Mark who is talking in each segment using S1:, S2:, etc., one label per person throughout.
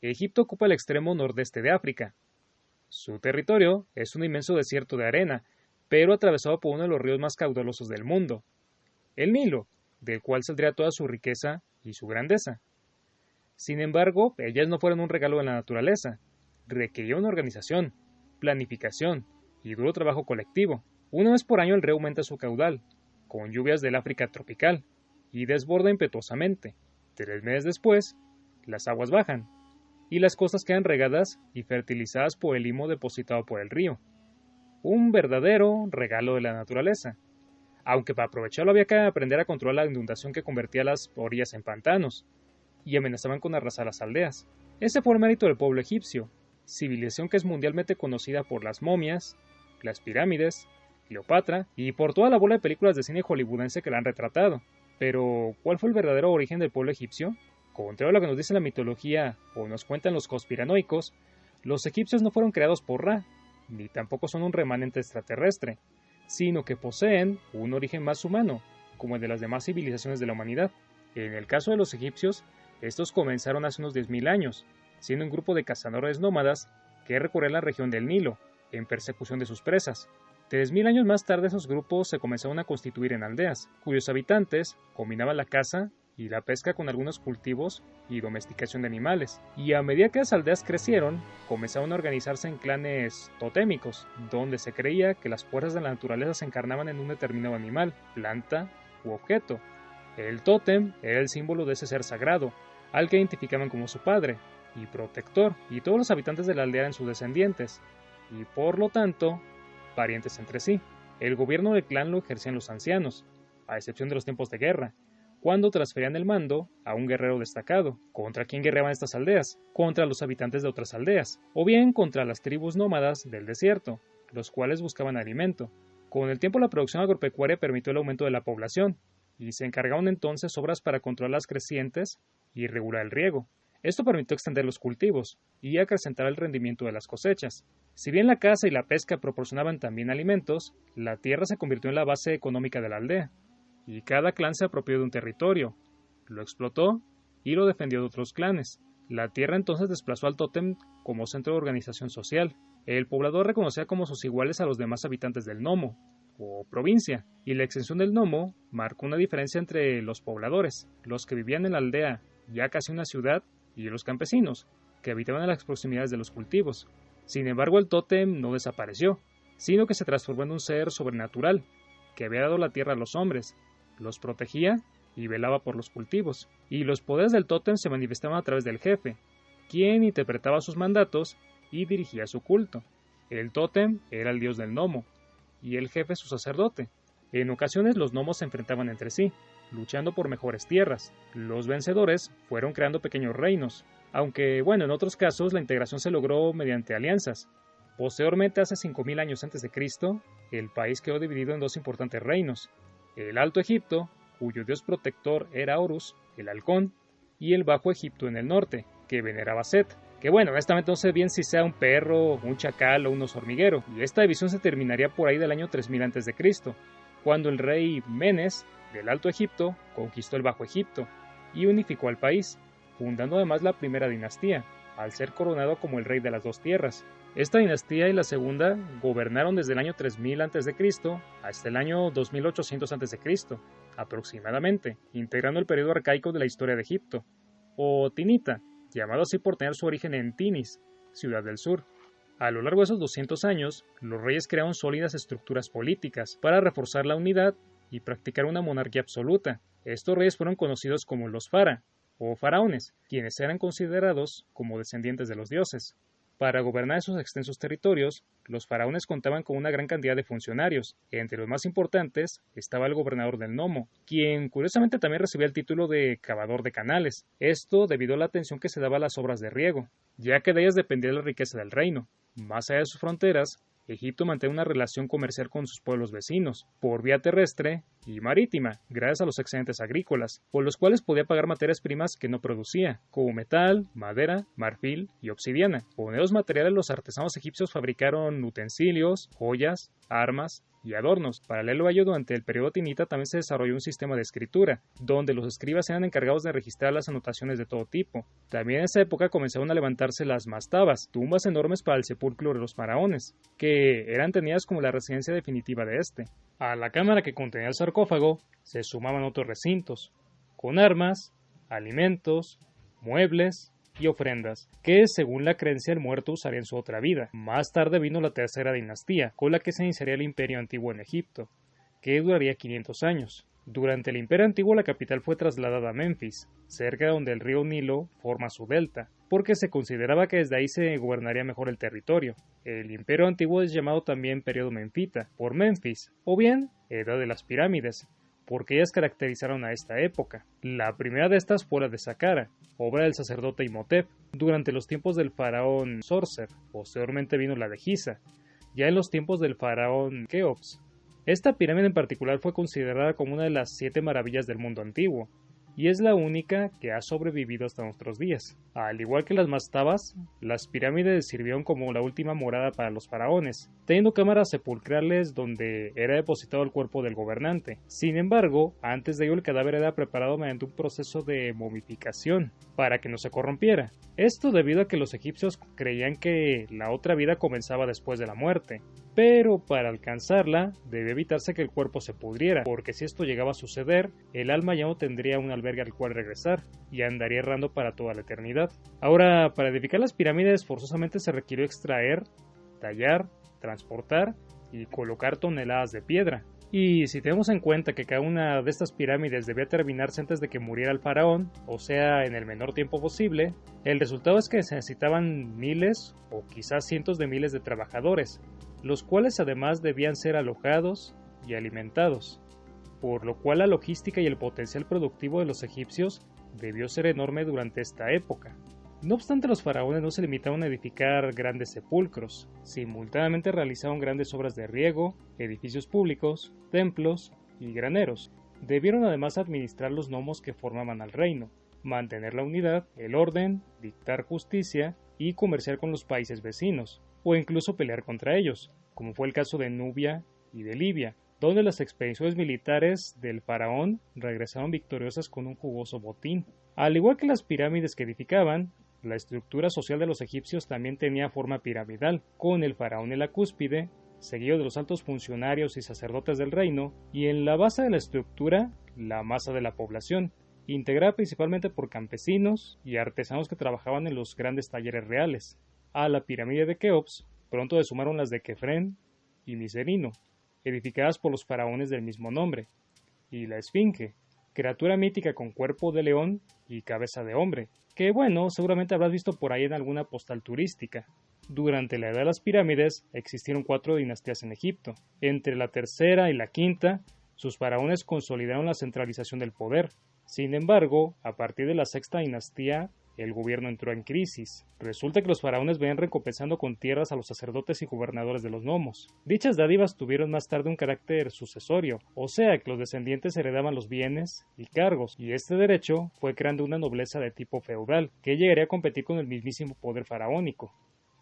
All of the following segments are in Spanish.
S1: Egipto ocupa el extremo nordeste de África. Su territorio es un inmenso desierto de arena, pero atravesado por uno de los ríos más caudalosos del mundo, el Nilo, del cual saldría toda su riqueza y su grandeza. Sin embargo, ellas no fueron un regalo de la naturaleza, requería una organización, planificación y duro trabajo colectivo. Una vez por año el río aumenta su caudal, con lluvias del África tropical, y desborda impetuosamente. 3 meses después, las aguas bajan, y las costas quedan regadas y fertilizadas por el limo depositado por el río. Un verdadero regalo de la naturaleza. Aunque para aprovecharlo había que aprender a controlar la inundación que convertía las orillas en pantanos, y amenazaban con arrasar las aldeas. Ese fue el mérito del pueblo egipcio, civilización que es mundialmente conocida por las momias, las pirámides, Cleopatra, y por toda la bola de películas de cine hollywoodense que la han retratado. Pero, ¿cuál fue el verdadero origen del pueblo egipcio? Contrario a lo que nos dice la mitología o nos cuentan los conspiranoicos, los egipcios no fueron creados por Ra, ni tampoco son un remanente extraterrestre, sino que poseen un origen más humano, como el de las demás civilizaciones de la humanidad. En el caso de los egipcios, estos comenzaron hace unos 10.000 años, siendo un grupo de cazadores nómadas que recorrían la región del Nilo, en persecución de sus presas. 3.000 años más tarde esos grupos se comenzaron a constituir en aldeas, cuyos habitantes combinaban la caza y la pesca con algunos cultivos y domesticación de animales. Y a medida que las aldeas crecieron, comenzaron a organizarse en clanes totémicos, donde se creía que las fuerzas de la naturaleza se encarnaban en un determinado animal, planta u objeto. El tótem era el símbolo de ese ser sagrado, al que identificaban como su padre y protector, y todos los habitantes de la aldea eran sus descendientes, y por lo tanto, parientes entre sí. El gobierno del clan lo ejercían los ancianos, a excepción de los tiempos de guerra, cuando transferían el mando a un guerrero destacado. ¿Contra quién guerreaban estas aldeas? Contra los habitantes de otras aldeas, o bien contra las tribus nómadas del desierto, los cuales buscaban alimento. Con el tiempo la producción agropecuaria permitió el aumento de la población, y se encargaron entonces obras para controlar las crecientes y regular el riego. Esto permitió extender los cultivos y acrecentar el rendimiento de las cosechas. Si bien la caza y la pesca proporcionaban también alimentos, la tierra se convirtió en la base económica de la aldea, y cada clan se apropió de un territorio, lo explotó y lo defendió de otros clanes. La tierra entonces desplazó al tótem como centro de organización social. El poblador reconocía como sus iguales a los demás habitantes del nomo, o provincia, y la extensión del nomo marcó una diferencia entre los pobladores, los que vivían en la aldea, ya casi una ciudad, y los campesinos, que habitaban en las proximidades de los cultivos. Sin embargo, el tótem no desapareció, sino que se transformó en un ser sobrenatural, que había dado la tierra a los hombres, los protegía y velaba por los cultivos, y los poderes del tótem se manifestaban a través del jefe, quien interpretaba sus mandatos y dirigía su culto. El tótem era el dios del gnomo, y el jefe su sacerdote. En ocasiones los gnomos se enfrentaban entre sí, luchando por mejores tierras. Los vencedores fueron creando pequeños reinos, aunque en otros casos la integración se logró mediante alianzas. Posteriormente, hace 5.000 años antes de Cristo, el país quedó dividido en dos importantes reinos: el Alto Egipto, cuyo dios protector era Horus, el halcón, y el Bajo Egipto en el norte, que veneraba a Set, que honestamente no sé bien si sea un perro, un chacal o un oso hormiguero, y esta división se terminaría por ahí del año 3000 a.C., cuando el rey Menes, del Alto Egipto, conquistó el Bajo Egipto y unificó al país, fundando además la primera dinastía, al ser coronado como el rey de las dos tierras. Esta dinastía y la segunda gobernaron desde el año 3000 a.C. hasta el año 2800 a.C., aproximadamente, integrando el periodo arcaico de la historia de Egipto, o Tinita, llamado así por tener su origen en Tinis, ciudad del sur. A lo largo de esos 200 años, los reyes crearon sólidas estructuras políticas para reforzar la unidad y practicar una monarquía absoluta. Estos reyes fueron conocidos como los fara, o faraones, quienes eran considerados como descendientes de los dioses. Para gobernar esos extensos territorios, los faraones contaban con una gran cantidad de funcionarios. Entre los más importantes estaba el gobernador del Nomo, quien curiosamente también recibía el título de cavador de canales. Esto debido a la atención que se daba a las obras de riego, ya que de ellas dependía la riqueza del reino. Más allá de sus fronteras, Egipto mantenía una relación comercial con sus pueblos vecinos, por vía terrestre y marítima, gracias a los excedentes agrícolas, por los cuales podía pagar materias primas que no producía, como metal, madera, marfil y obsidiana. Con esos materiales los artesanos egipcios fabricaron utensilios, joyas, armas y adornos. Paralelo a ello, durante el periodo tinita también se desarrolló un sistema de escritura, donde los escribas eran encargados de registrar las anotaciones de todo tipo. También en esa época comenzaron a levantarse las mastabas, tumbas enormes para el sepulcro de los faraones, que eran tenidas como la residencia definitiva de este. A la cámara que contenía el sarcófago se sumaban otros recintos, con armas, alimentos, muebles y ofrendas, que según la creencia el muerto usaría en su otra vida. Más tarde vino la tercera dinastía, con la que se iniciaría el imperio antiguo en Egipto, que duraría 500 años. Durante el imperio antiguo la capital fue trasladada a Memphis, cerca de donde el río Nilo forma su delta, porque se consideraba que desde ahí se gobernaría mejor el territorio. El imperio antiguo es llamado también periodo menfita, por Memphis, o bien Edad de las Pirámides, porque ellas caracterizaron a esta época. La primera de estas fue la de Saqqara, obra del sacerdote Imhotep, durante los tiempos del faraón Sorcer. Posteriormente vino la de Giza, ya en los tiempos del faraón Keops. Esta pirámide en particular fue considerada como una de las 7 maravillas del mundo antiguo, y es la única que ha sobrevivido hasta nuestros días. Al igual que las mastabas, las pirámides sirvieron como la última morada para los faraones, teniendo cámaras sepulcrales donde era depositado el cuerpo del gobernante. Sin embargo, antes de ello el cadáver era preparado mediante un proceso de momificación, para que no se corrompiera. Esto debido a que los egipcios creían que la otra vida comenzaba después de la muerte, pero para alcanzarla debe evitarse que el cuerpo se pudriera, porque si esto llegaba a suceder, el alma ya no tendría un albergue al cual regresar, y andaría errando para toda la eternidad. Ahora, para edificar las pirámides forzosamente se requirió extraer, tallar, transportar y colocar toneladas de piedra. Y si tenemos en cuenta que cada una de estas pirámides debía terminarse antes de que muriera el faraón, o sea, en el menor tiempo posible, el resultado es que se necesitaban miles o quizás cientos de miles de trabajadores, los cuales además debían ser alojados y alimentados, por lo cual la logística y el potencial productivo de los egipcios debió ser enorme durante esta época. No obstante, los faraones no se limitaron a edificar grandes sepulcros, simultáneamente realizaron grandes obras de riego, edificios públicos, templos y graneros. Debieron además administrar los nomos que formaban al reino, mantener la unidad, el orden, dictar justicia y comerciar con los países vecinos, o incluso pelear contra ellos, como fue el caso de Nubia y de Libia, donde las expediciones militares del faraón regresaron victoriosas con un jugoso botín. Al igual que las pirámides que edificaban, la estructura social de los egipcios también tenía forma piramidal, con el faraón en la cúspide, seguido de los altos funcionarios y sacerdotes del reino, y en la base de la estructura, la masa de la población, integrada principalmente por campesinos y artesanos que trabajaban en los grandes talleres reales. A la pirámide de Keops pronto se sumaron las de Kefren y Miserino, edificadas por los faraones del mismo nombre, y la Esfinge, criatura mítica con cuerpo de león y cabeza de hombre, que bueno, seguramente habrás visto por ahí en alguna postal turística. Durante la Edad de las Pirámides existieron 4 dinastías en Egipto. Entre la tercera y la quinta, sus faraones consolidaron la centralización del poder. Sin embargo, a partir de la sexta dinastía, el gobierno entró en crisis. Resulta que los faraones venían recompensando con tierras a los sacerdotes y gobernadores de los nomos. Dichas dádivas tuvieron más tarde un carácter sucesorio, o sea que los descendientes heredaban los bienes y cargos, y este derecho fue creando una nobleza de tipo feudal, que llegaría a competir con el mismísimo poder faraónico.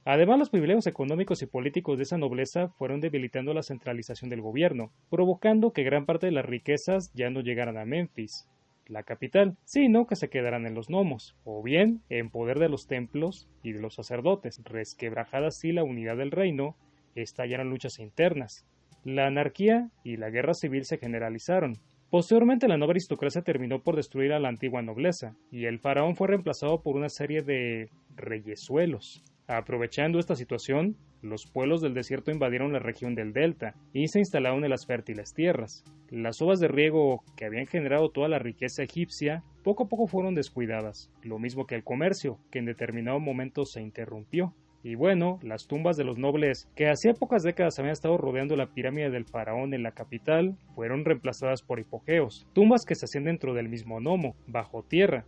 S1: Además, los privilegios económicos y políticos de esa nobleza fueron debilitando la centralización del gobierno, provocando que gran parte de las riquezas ya no llegaran a Memphis, la capital, sino que se quedaran en los nomos, o bien en poder de los templos y de los sacerdotes. Resquebrajada así la unidad del reino, estallaron luchas internas. La anarquía y la guerra civil se generalizaron. Posteriormente la nueva aristocracia terminó por destruir a la antigua nobleza, y el faraón fue reemplazado por una serie de reyezuelos. Aprovechando esta situación, los pueblos del desierto invadieron la región del delta y se instalaron en las fértiles tierras. Las obras de riego que habían generado toda la riqueza egipcia poco a poco fueron descuidadas, lo mismo que el comercio, que en determinado momento se interrumpió. Y bueno, las tumbas de los nobles que hacía pocas décadas habían estado rodeando la pirámide del faraón en la capital fueron reemplazadas por hipogeos, tumbas que se hacían dentro del mismo nomo, bajo tierra,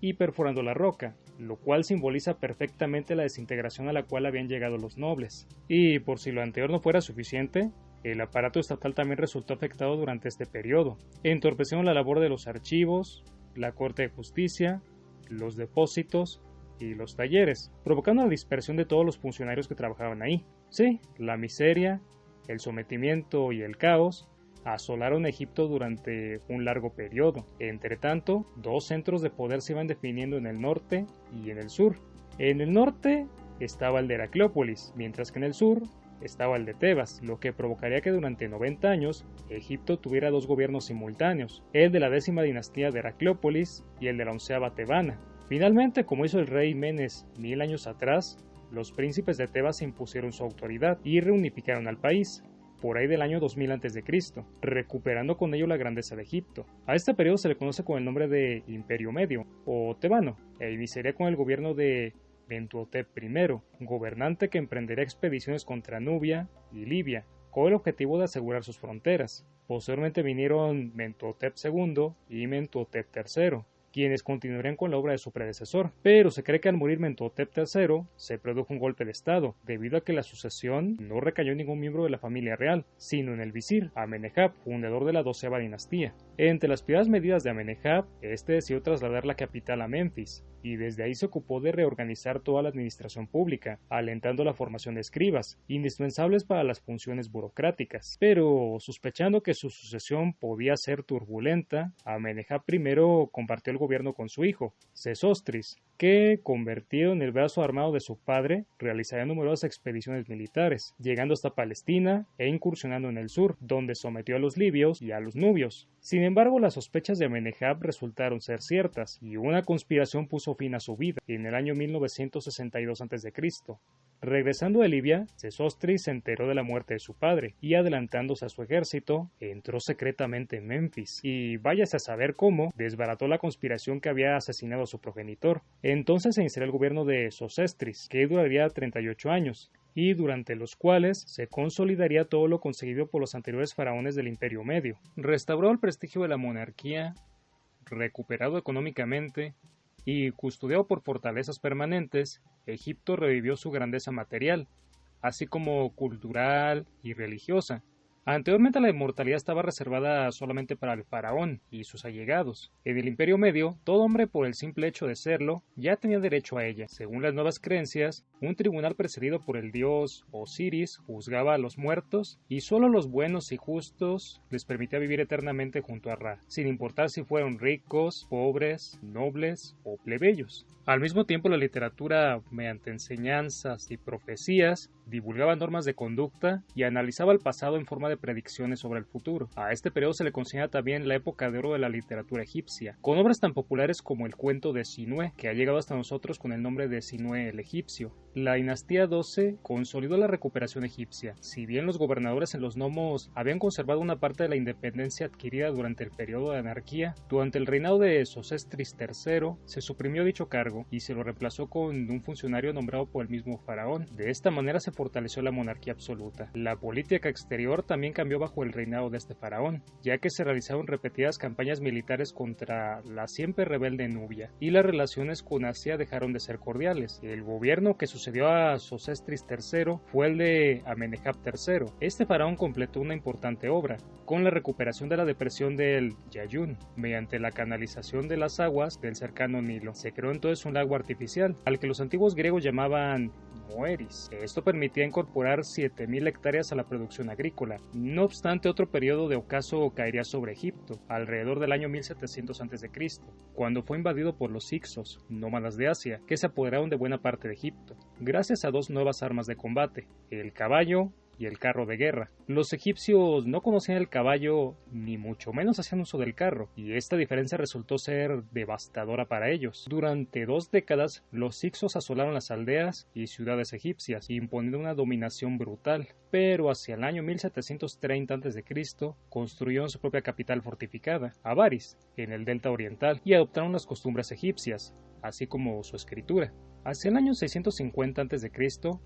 S1: y perforando la roca, lo cual simboliza perfectamente la desintegración a la cual habían llegado los nobles. Y por si lo anterior no fuera suficiente, El aparato estatal también resultó afectado durante este periodo. Entorpecieron la labor de los archivos, la Corte de Justicia, los depósitos y los talleres, provocando la dispersión de todos los funcionarios que trabajaban ahí. Sí, la miseria, el sometimiento y el caos asolaron Egipto durante un largo periodo. Entre tanto, dos centros de poder se iban definiendo en el norte y en el sur. En el norte estaba el de Heraclópolis, mientras que en el sur estaba el de Tebas, lo que provocaría que durante 90 años Egipto tuviera dos gobiernos simultáneos, el de la 10ª dinastía de Heraclópolis y el de la 11ª tebana. Finalmente, como hizo el rey Menes 1000 años atrás, los príncipes de Tebas impusieron su autoridad y reunificaron al país, por ahí del año 2000 a.C., recuperando con ello la grandeza de Egipto. A este periodo se le conoce con el nombre de Imperio Medio, o Tebano, e iniciaría con el gobierno de Mentuhotep I, gobernante que emprendería expediciones contra Nubia y Libia, con el objetivo de asegurar sus fronteras. Posteriormente vinieron Mentuhotep II y Mentuhotep III, quienes continuarían con la obra de su predecesor, pero se cree que al morir Mentuhotep III se produjo un golpe de estado, debido a que la sucesión no recayó en ningún miembro de la familia real, sino en el visir, Amenhotep, fundador de la 12ª dinastía. Entre las piadas medidas de Amenhotep, este decidió trasladar la capital a Menfis, y desde ahí se ocupó de reorganizar toda la administración pública, alentando la formación de escribas, indispensables para las funciones burocráticas. Pero, sospechando que su sucesión podía ser turbulenta, Amenhotep I compartió el gobierno con su hijo, Sesostris, que, convertido en el brazo armado de su padre, realizaría numerosas expediciones militares, llegando hasta Palestina e incursionando en el sur, donde sometió a los libios y a los nubios. Sin embargo, las sospechas de Amenhotep resultaron ser ciertas, y una conspiración puso fin a su vida en el año 1962 a.C. Regresando de Libia, Sesostris se enteró de la muerte de su padre y, adelantándose a su ejército, entró secretamente en Menfis y, váyase a saber cómo, desbarató la conspiración que había asesinado a su progenitor. Entonces se instaló el gobierno de Sosestris, que duraría 38 años, y durante los cuales se consolidaría todo lo conseguido por los anteriores faraones del Imperio Medio. Restauró el prestigio de la monarquía, recuperado económicamente y custodiado por fortalezas permanentes, Egipto revivió su grandeza material, así como cultural y religiosa. Anteriormente la inmortalidad estaba reservada solamente para el faraón y sus allegados. En el Imperio Medio, todo hombre por el simple hecho de serlo ya tenía derecho a ella. Según las nuevas creencias, un tribunal presidido por el dios Osiris juzgaba a los muertos y solo los buenos y justos les permitía vivir eternamente junto a Ra, sin importar si fueron ricos, pobres, nobles o plebeyos. Al mismo tiempo, la literatura, mediante enseñanzas y profecías, divulgaba normas de conducta y analizaba el pasado en forma de predicciones sobre el futuro. A este periodo se le considera también la época de oro de la literatura egipcia, con obras tan populares como el cuento de Sinué, que ha llegado hasta nosotros con el nombre de Sinué el egipcio. La dinastía 12 consolidó la recuperación egipcia. Si bien los gobernadores en los nomos habían conservado una parte de la independencia adquirida durante el periodo de anarquía, durante el reinado de Sosestris III se suprimió dicho cargo y se lo reemplazó con un funcionario nombrado por el mismo faraón. De esta manera se fortaleció la monarquía absoluta. La política exterior también cambió bajo el reinado de este faraón, ya que se realizaron repetidas campañas militares contra la siempre rebelde Nubia, y las relaciones con Asia dejaron de ser cordiales. El gobierno que sucedió a Sosestris III fue el de Amenhotep III. Este faraón completó una importante obra, con la recuperación de la depresión del Yayún, mediante la canalización de las aguas del cercano Nilo. Se creó entonces un lago artificial, al que los antiguos griegos llamaban Moeris. Esto permitía incorporar 7.000 hectáreas a la producción agrícola. No obstante, otro periodo de ocaso caería sobre Egipto, alrededor del año 1700 a.C., cuando fue invadido por los Hicsos, nómadas de Asia, que se apoderaron de buena parte de Egipto, gracias a dos nuevas armas de combate, el caballo y el carro de guerra. Los egipcios no conocían el caballo, ni mucho menos hacían uso del carro, y esta diferencia resultó ser devastadora para ellos. Durante 2 décadas, los hicsos asolaron las aldeas y ciudades egipcias, imponiendo una dominación brutal, pero hacia el año 1730 a.C. construyeron su propia capital fortificada, Avaris, en el delta oriental, y adoptaron las costumbres egipcias, así como su escritura. Hacia el año 650 a.C.,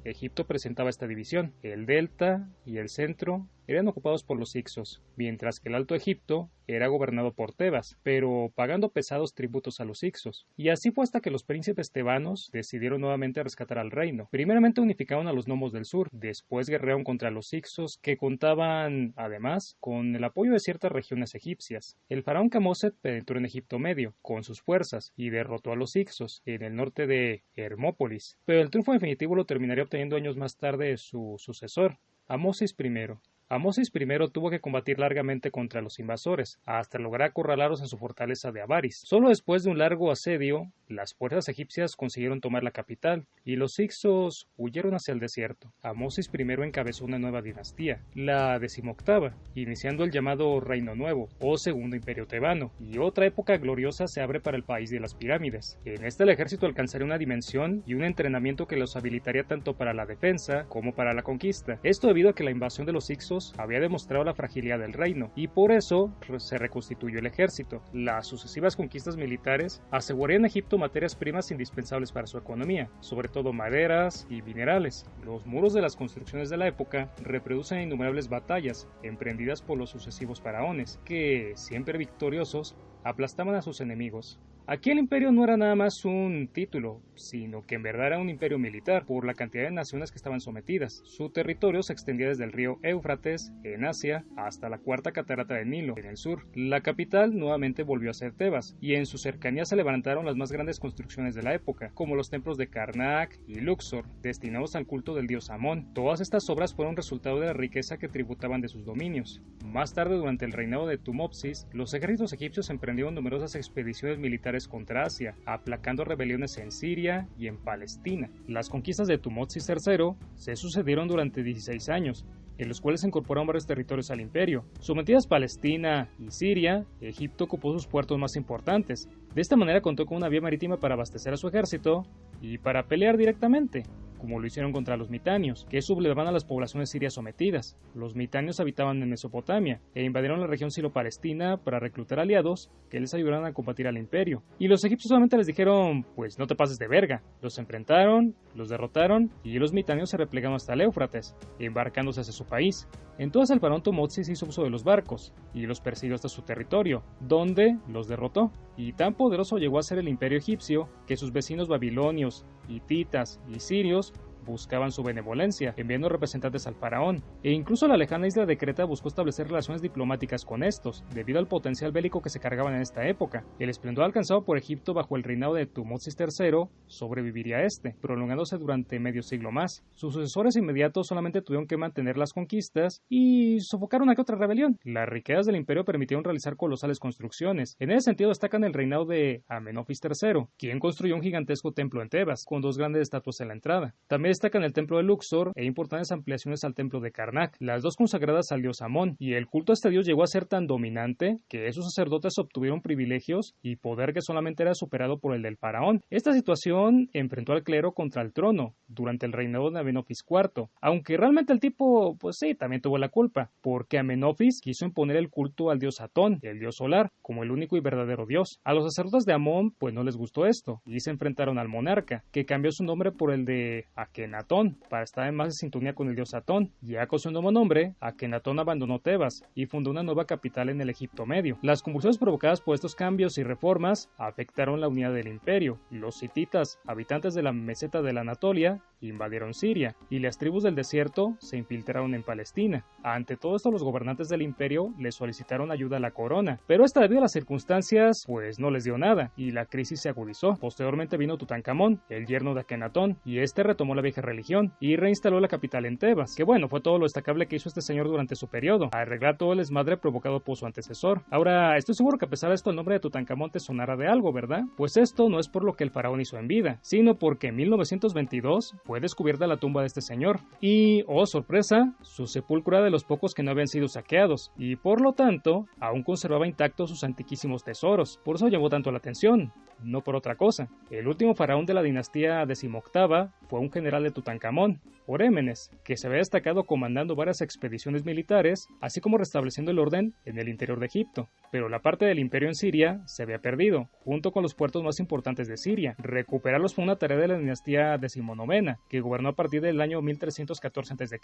S1: Egipto presentaba esta división, el delta y el centro eran ocupados por los Hicsos, mientras que el Alto Egipto era gobernado por Tebas, pero pagando pesados tributos a los Hicsos. Y así fue hasta que los príncipes tebanos decidieron nuevamente rescatar al reino. Primeramente unificaron a los nomos del sur, después guerrearon contra los Hicsos, que contaban, además, con el apoyo de ciertas regiones egipcias. El faraón Camoset penetró en Egipto Medio, con sus fuerzas, y derrotó a los Hicsos, en el norte de Hermópolis. Pero el triunfo definitivo lo terminaría obteniendo años más tarde su sucesor, Amosis I. Amosis I tuvo que combatir largamente contra los invasores, hasta lograr acorralarlos en su fortaleza de Avaris. Solo después de un largo asedio, las fuerzas egipcias consiguieron tomar la capital, y los Hicsos huyeron hacia el desierto. Amosis I encabezó una nueva dinastía, la 18ª, iniciando el llamado Reino Nuevo, o Segundo Imperio Tebano, y otra época gloriosa se abre para el país de las pirámides. En esta el ejército alcanzaría una dimensión y un entrenamiento que los habilitaría tanto para la defensa como para la conquista. Esto debido a que la invasión de los Hicsos había demostrado la fragilidad del reino, y por eso se reconstituyó el ejército. Las sucesivas conquistas militares asegurarían a Egipto materias primas indispensables para su economía, sobre todo maderas y minerales. Los muros de las construcciones de la época reproducen innumerables batallas emprendidas por los sucesivos faraones, que, siempre victoriosos, aplastaban a sus enemigos. Aquí el imperio no era nada más un título, sino que en verdad era un imperio militar por la cantidad de naciones que estaban sometidas. Su territorio se extendía desde el río Éufrates, en Asia, hasta la cuarta catarata del Nilo, en el sur. La capital nuevamente volvió a ser Tebas, y en su cercanía se levantaron las más grandes construcciones de la época, como los templos de Karnak y Luxor, destinados al culto del dios Amón. Todas estas obras fueron resultado de la riqueza que tributaban de sus dominios. Más tarde, durante el reinado de Tumopsis, los ejércitos egipcios emprendieron numerosas expediciones militares contra Asia, aplacando rebeliones en Siria y en Palestina. Las conquistas de Tumotsis III se sucedieron durante 16 años, en los cuales se incorporaron varios territorios al imperio. Sometidas Palestina y Siria, Egipto ocupó sus puertos más importantes. De esta manera contó con una vía marítima para abastecer a su ejército y para pelear directamente, como lo hicieron contra los mitanios, que sublevaban a las poblaciones sirias sometidas. Los mitanios habitaban en Mesopotamia e invadieron la región siro-palestina para reclutar aliados que les ayudaran a combatir al imperio. Y los egipcios solamente les dijeron, pues no te pases de verga. Los enfrentaron, los derrotaron y los mitanios se replegaron hasta el Éufrates, embarcándose hacia su país. Entonces el faraón Tumotsis hizo uso de los barcos y los persiguió hasta su territorio, donde los derrotó. Y tan poderoso llegó a ser el imperio egipcio que sus vecinos babilonios, hititas y sirios buscaban su benevolencia, enviando representantes al faraón, e incluso la lejana isla de Creta buscó establecer relaciones diplomáticas con estos, debido al potencial bélico que se cargaban en esta época. El esplendor alcanzado por Egipto bajo el reinado de Tumotsis III sobreviviría a este, prolongándose durante medio siglo más. Sus sucesores inmediatos solamente tuvieron que mantener las conquistas y sofocar una que otra rebelión. Las riquezas del imperio permitieron realizar colosales construcciones. En ese sentido destacan el reinado de Amenofis III, quien construyó un gigantesco templo en Tebas, con dos grandes estatuas en la entrada. También destacan el templo de Luxor e importantes ampliaciones al templo de Karnak, las dos consagradas al dios Amón, y el culto a este dios llegó a ser tan dominante que esos sacerdotes obtuvieron privilegios y poder que solamente era superado por el del faraón. Esta situación enfrentó al clero contra el trono durante el reinado de Amenofis IV, aunque realmente el tipo, pues sí, también tuvo la culpa, porque Amenofis quiso imponer el culto al dios Atón, el dios solar, como el único y verdadero dios. A los sacerdotes de Amón pues no les gustó esto, y se enfrentaron al monarca, que cambió su nombre por el de Akenatón, para estar en más sintonía con el dios Atón. Ya con su nuevo nombre, Akenatón abandonó Tebas y fundó una nueva capital en el Egipto Medio. Las convulsiones provocadas por estos cambios y reformas afectaron la unidad del imperio. Los hititas, habitantes de la meseta de la Anatolia, invadieron Siria, y las tribus del desierto se infiltraron en Palestina. Ante todo esto, los gobernantes del imperio le solicitaron ayuda a la corona, pero esta, debido a las circunstancias, pues no les dio nada, y la crisis se agudizó. Posteriormente vino Tutankamón, el yerno de Akenatón, y este retomó la vieja religión y reinstaló la capital en Tebas, que bueno, fue todo lo destacable que hizo este señor durante su periodo, arreglar todo el desmadre provocado por su antecesor. Ahora, estoy seguro que a pesar de esto el nombre de Tutankamón te sonará de algo, ¿verdad? Pues esto no es por lo que el faraón hizo en vida, sino porque en 1922 fue descubierta la tumba de este señor, y, oh sorpresa, su sepulcro era de los pocos que no habían sido saqueados, y por lo tanto, aún conservaba intactos sus antiquísimos tesoros. Por eso llamó tanto la atención, no por otra cosa. El último faraón de la dinastía XVIII fue un general de Tutankamón, Orémenes, que se había destacado comandando varias expediciones militares, así como restableciendo el orden en el interior de Egipto. Pero la parte del imperio en Siria se había perdido, junto con los puertos más importantes de Siria. Recuperarlos fue una tarea de la dinastía decimonovena, que gobernó a partir del año 1314 a.C.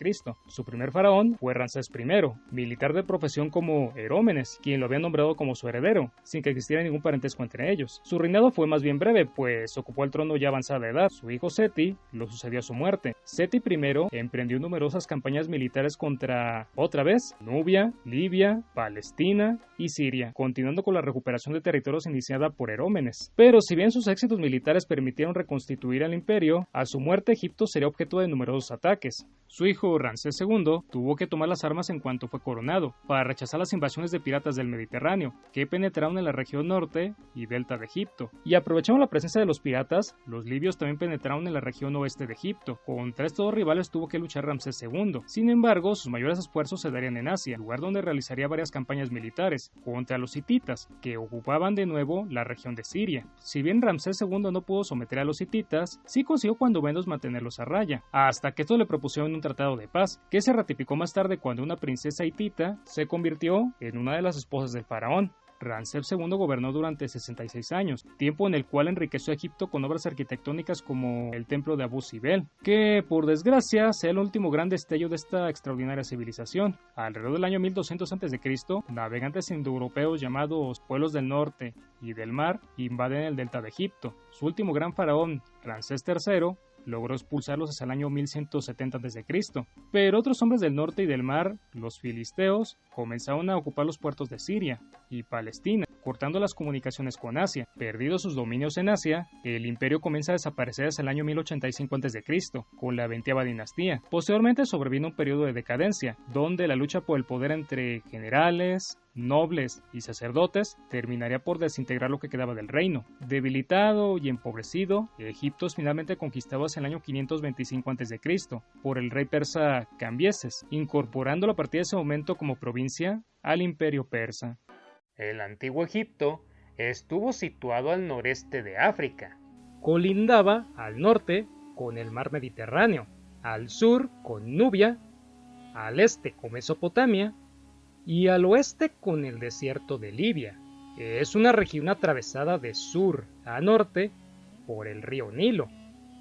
S1: Su primer faraón fue Ramsés I, militar de profesión como Erómenes, quien lo había nombrado como su heredero, sin que existiera ningún parentesco entre ellos. Su reinado fue más bien breve, pues ocupó el trono ya avanzada edad. Su hijo Seti lo sucedió a su muerte. Seti I emprendió numerosas campañas militares contra, otra vez, Nubia, Libia, Palestina y Siria, continuando con la recuperación de territorios iniciada por Erómenes. Pero si bien sus éxitos militares permitieron reconstituir al imperio, a su muerte Egipto sería objeto de numerosos ataques. Su hijo Ramsés II tuvo que tomar las armas en cuanto fue coronado, para rechazar las invasiones de piratas del Mediterráneo, que penetraron en la región norte y delta de Egipto. Y aprovechando la presencia de los piratas, los libios también penetraron en la región oeste de Egipto. Contra estos dos rivales tuvo que luchar Ramsés II. Sin embargo, sus mayores esfuerzos se darían en Asia, lugar donde realizaría varias campañas militares contra los hititas, que ocupaban de nuevo la región de Siria. Si bien Ramsés II no pudo someter a los hititas, sí consiguió cuando menos mantenerlos a raya, hasta que estos le propusieron un tratado de paz, que se ratificó más tarde cuando una princesa hitita se convirtió en una de las esposas del faraón. Ramsés II gobernó durante 66 años, tiempo en el cual enriqueció a Egipto con obras arquitectónicas como el templo de Abu Simbel, que por desgracia sea el último gran destello de esta extraordinaria civilización. Alrededor del año 1200 a.C., navegantes indoeuropeos llamados pueblos del norte y del mar invaden el delta de Egipto. Su último gran faraón, Ramsés III, logró expulsarlos hasta el año 1170 a.C., pero otros hombres del norte y del mar, los filisteos, comenzaron a ocupar los puertos de Siria y Palestina, cortando las comunicaciones con Asia. Perdidos sus dominios en Asia, el imperio comienza a desaparecer hasta el año 1085 a.C., con la 20ª dinastía. Posteriormente sobrevino un periodo de decadencia, donde la lucha por el poder entre generales, nobles y sacerdotes terminaría por desintegrar lo que quedaba del reino. Debilitado y empobrecido, Egipto es finalmente conquistado hacia el año 525 a.C. por el rey persa Cambises, incorporándolo a partir de ese momento como provincia al imperio persa. El antiguo Egipto estuvo situado al noreste de África. Colindaba al norte con el mar Mediterráneo, al sur con Nubia, al este con Mesopotamia y al oeste con el desierto de Libia. Es una región atravesada de sur a norte por el río Nilo,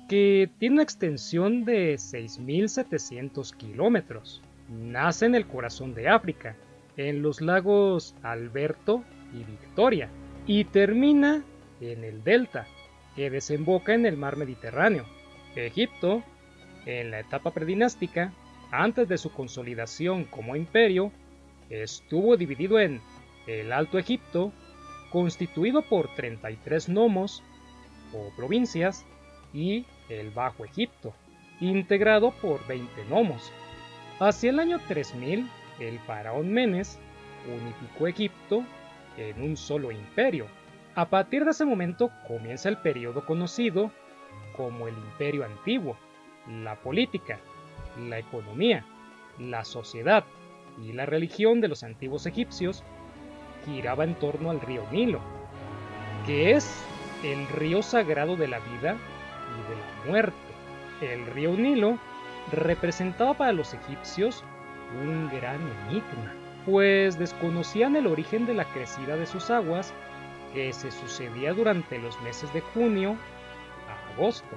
S1: que tiene una extensión de 6.700 kilómetros. Nace en el corazón de África, en los lagos Alberto y Victoria, y termina en el delta, que desemboca en el mar Mediterráneo. Egipto, en la etapa predinástica, antes de su consolidación como imperio, estuvo dividido en el Alto Egipto, constituido por 33 nomos o provincias, y el Bajo Egipto, integrado por 20 nomos. Hacia el año 3000, el faraón Menes unificó Egipto en un solo imperio. A partir de ese momento comienza el periodo conocido como el Imperio Antiguo. La política, la economía, la sociedad y la religión de los antiguos egipcios giraba en torno al río Nilo, que es el río sagrado de la vida y de la muerte. El río Nilo representaba para los egipcios un gran enigma, pues desconocían el origen de la crecida de sus aguas, que se sucedía durante los meses de junio a agosto,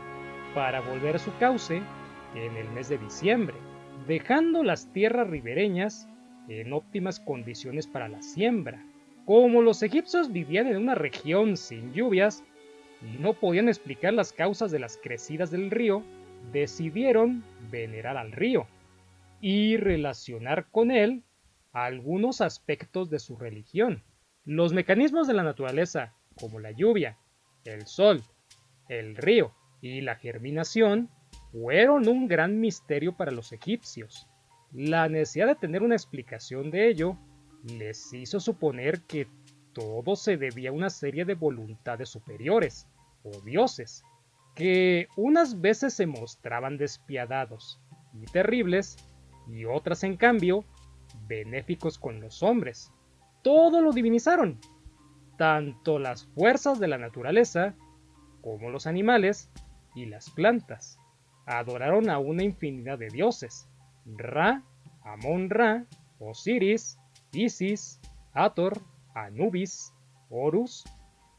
S1: para volver su cauce en el mes de diciembre, dejando las tierras ribereñas en óptimas condiciones para la siembra. Como los egipcios vivían en una región sin lluvias y no podían explicar las causas de las crecidas del río, decidieron venerar al río y relacionar con él algunos aspectos de su religión. Los mecanismos de la naturaleza, como la lluvia, el sol, el río y la germinación, fueron un gran misterio para los egipcios. La necesidad de tener una explicación de ello les hizo suponer que todo se debía a una serie de voluntades superiores, o dioses, que unas veces se mostraban despiadados y terribles, y otras, en cambio, benéficos con los hombres. Todo lo divinizaron, tanto las fuerzas de la naturaleza, como los animales y las plantas. adoraron a una infinidad de dioses: Ra, Amón-Ra, Osiris, Isis, Hathor, Anubis, Horus,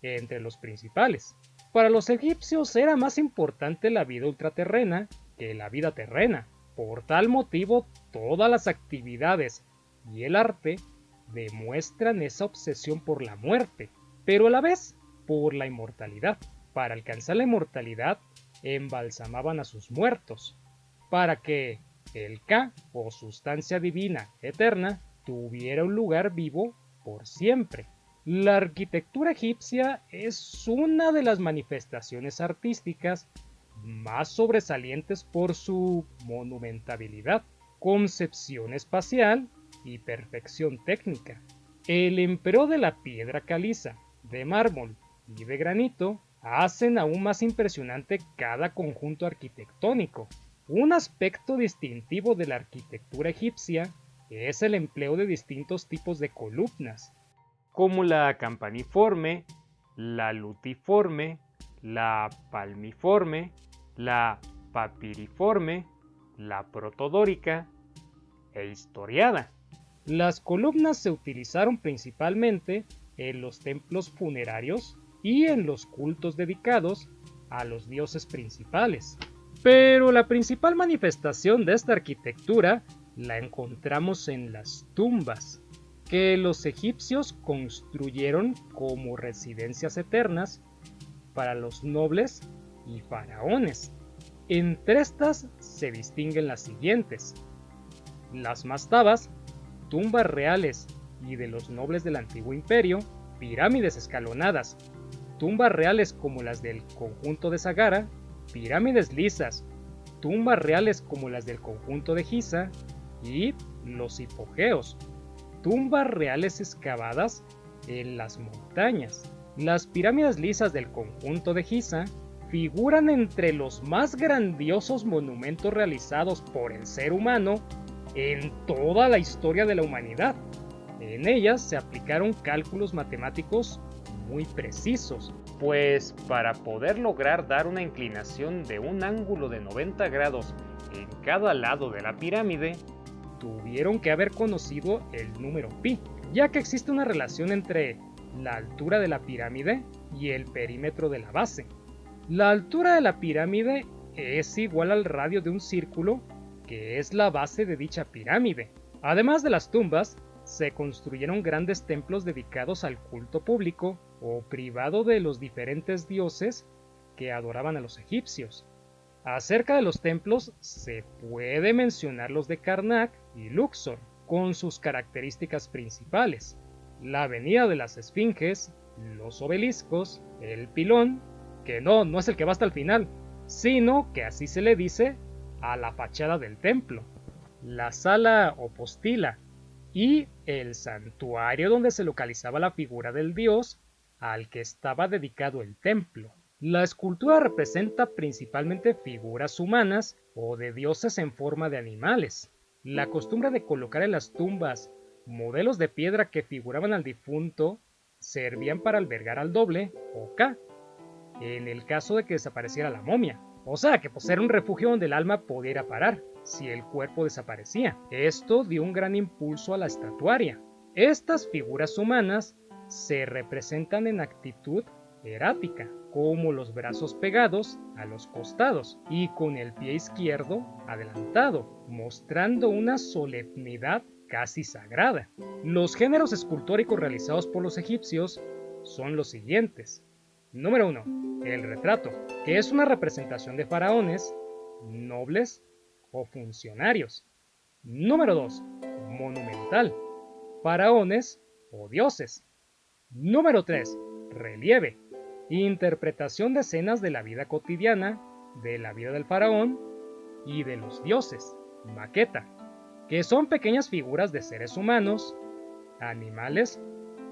S1: entre los principales. Para los egipcios era más importante la vida ultraterrena que la vida terrena. Por tal motivo, todas las actividades y el arte demuestran esa obsesión por la muerte, pero a la vez por la inmortalidad. Para alcanzar la inmortalidad, embalsamaban a sus muertos, para que el Ka, o sustancia divina eterna, tuviera un lugar vivo por siempre. La arquitectura egipcia es una de las manifestaciones artísticas más sobresalientes por su monumentabilidad, concepción espacial y perfección técnica. El empleo de la piedra caliza, de mármol y de granito hacen aún más impresionante cada conjunto arquitectónico. Un aspecto distintivo de la arquitectura egipcia es el empleo de distintos tipos de columnas, como la campaniforme, la lutiforme, la palmiforme, la papiriforme, la protodórica e historiada. Las columnas se utilizaron principalmente en los templos funerarios y en los cultos dedicados a los dioses principales. Pero la principal manifestación de esta arquitectura la encontramos en las tumbas, que los egipcios construyeron como residencias eternas para los nobles y faraones. Entre estas se distinguen las siguientes: las mastabas, tumbas reales y de los nobles del antiguo imperio; pirámides escalonadas, tumbas reales como las del conjunto de Sagara; pirámides lisas, tumbas reales como las del conjunto de Giza; y los hipogeos, tumbas reales excavadas en las montañas. Las pirámides lisas del conjunto de Giza figuran entre los más grandiosos monumentos realizados por el ser humano en toda la historia de la humanidad. En ellas se aplicaron cálculos matemáticos muy precisos, pues para poder lograr dar una inclinación de un ángulo de 90 grados en cada lado de la pirámide, tuvieron que haber conocido el número pi, ya que existe una relación entre la altura de la pirámide y el perímetro de la base. La altura de la pirámide es igual al radio de un círculo, que es la base de dicha pirámide. Además de las tumbas, se construyeron grandes templos dedicados al culto público o privado de los diferentes dioses que adoraban a los egipcios. Acerca de los templos, se puede mencionar los de Karnak y Luxor, con sus características principales: la avenida de las esfinges, los obeliscos, el pilón, que no es el que va hasta el final, sino que así se le dice a la fachada del templo, la sala o postila, y el santuario donde se localizaba la figura del dios al que estaba dedicado el templo. La escultura representa principalmente figuras humanas o de dioses en forma de animales. La costumbre de colocar en las tumbas modelos de piedra que figuraban al difunto servían para albergar al doble o Ka, en el caso de que desapareciera la momia. O sea, que pues era un refugio donde el alma podía ir a parar si el cuerpo desaparecía. Esto dio un gran impulso a la estatuaria. Estas figuras humanas se representan en actitud erática, como los brazos pegados a los costados y con el pie izquierdo adelantado, mostrando una solemnidad casi sagrada. Los géneros escultóricos realizados por los egipcios son los siguientes. Número 1. El retrato, que es una representación de faraones, nobles o funcionarios. Número 2. Monumental, faraones o dioses. Número 3. Relieve, interpretación de escenas de la vida cotidiana, de la vida del faraón y de los dioses. Maqueta, que son pequeñas figuras de seres humanos, animales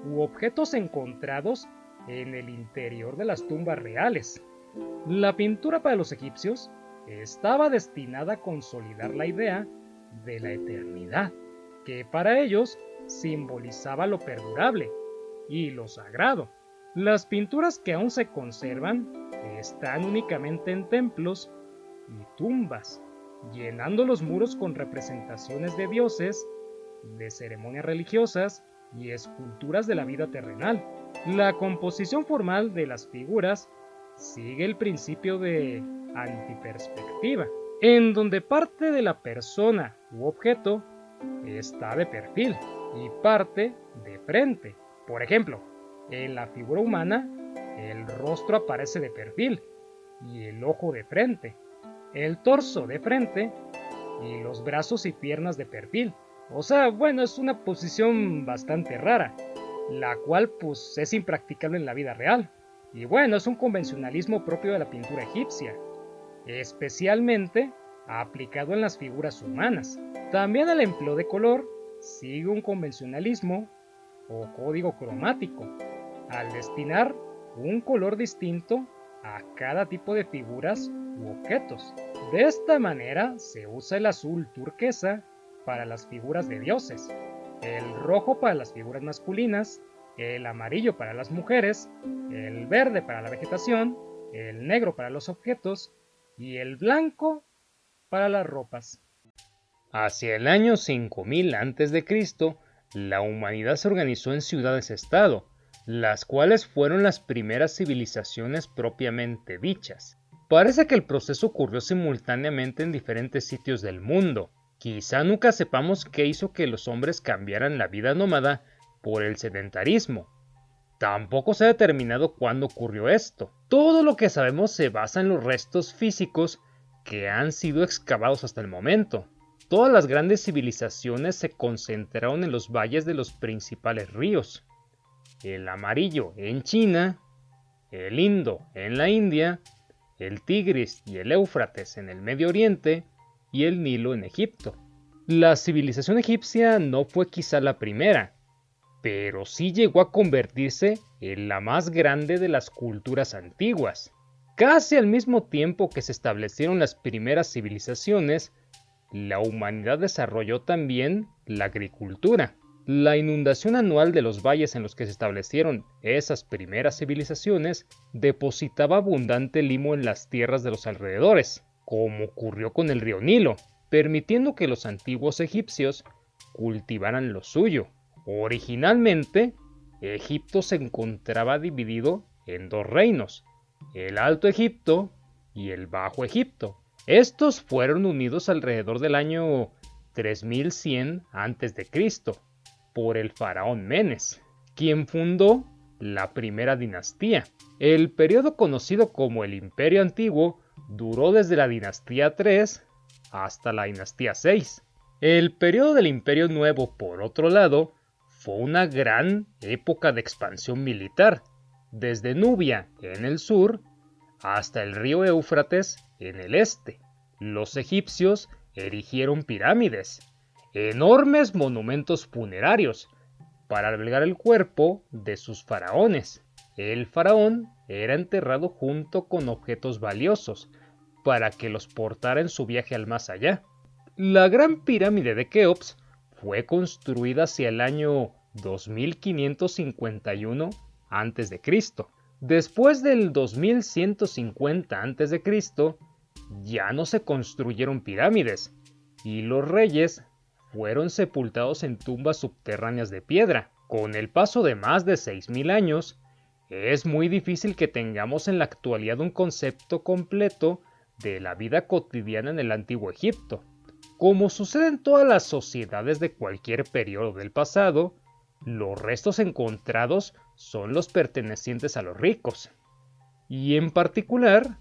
S1: u objetos encontrados en el interior de las tumbas reales. La pintura para los egipcios estaba destinada a consolidar la idea de la eternidad, que para ellos simbolizaba lo perdurable y lo sagrado. Las pinturas que aún se conservan están únicamente en templos y tumbas, llenando los muros con representaciones de dioses, de ceremonias religiosas y esculturas de la vida terrenal. La composición formal de las figuras sigue el principio de antiperspectiva, en donde parte de la persona u objeto está de perfil y parte de frente. Por ejemplo, en la figura humana, el rostro aparece de perfil y el ojo de frente, el torso de frente y los brazos y piernas de perfil. O sea, bueno, es una posición bastante rara, la cual pues es impracticable en la vida real. Y bueno, es un convencionalismo propio de la pintura egipcia, especialmente aplicado en las figuras humanas. También el empleo de color sigue un convencionalismo o código cromático, al destinar un color distinto a cada tipo de figuras u objetos. De esta manera se usa el azul turquesa para las figuras de dioses, el rojo para las figuras masculinas, el amarillo para las mujeres, el verde para la vegetación, el negro para los objetos y el blanco para las ropas. Hacia el año 5000 a.C., la humanidad se organizó en ciudades-estado, las cuales fueron las primeras civilizaciones propiamente dichas. Parece que el proceso ocurrió simultáneamente en diferentes sitios del mundo. Quizá nunca sepamos qué hizo que los hombres cambiaran la vida nómada por el sedentarismo. Tampoco se ha determinado cuándo ocurrió esto. Todo lo que sabemos se basa en los restos físicos que han sido excavados hasta el momento. Todas las grandes civilizaciones se concentraron en los valles de los principales ríos. El amarillo en China, el Indo en la India, el Tigris y el Éufrates en el Medio Oriente y el Nilo en Egipto. La civilización egipcia no fue quizá la primera, pero sí llegó a convertirse en la más grande de las culturas antiguas. Casi al mismo tiempo que se establecieron las primeras civilizaciones, la humanidad desarrolló también la agricultura. La inundación anual de los valles en los que se establecieron esas primeras civilizaciones depositaba abundante limo en las tierras de los alrededores, como ocurrió con el río Nilo, permitiendo que los antiguos egipcios cultivaran lo suyo. Originalmente, Egipto se encontraba dividido en dos reinos, el Alto Egipto y el Bajo Egipto. Estos fueron unidos alrededor del año 3100 a.C. por el faraón Menes, quien fundó la primera dinastía. El periodo conocido como el Imperio Antiguo duró desde la dinastía 3 hasta la dinastía 6. El periodo del Imperio Nuevo, por otro lado, fue una gran época de expansión militar, desde Nubia en el sur hasta el río Éufrates en el este. Los egipcios erigieron pirámides, enormes monumentos funerarios, para albergar el cuerpo de sus faraones. El faraón era enterrado junto con objetos valiosos, para que los portara en su viaje al más allá. La gran pirámide de Keops fue construida hacia el año 2551 a.C. Después del 2150 a.C., ya no se construyeron pirámides, y los reyes fueron sepultados en tumbas subterráneas de piedra. Con el paso de más de 6000 años, es muy difícil que tengamos en la actualidad un concepto completo de la vida cotidiana en el antiguo Egipto. Como sucede en todas las sociedades de cualquier periodo del pasado, los restos encontrados son los pertenecientes a los ricos, y en particular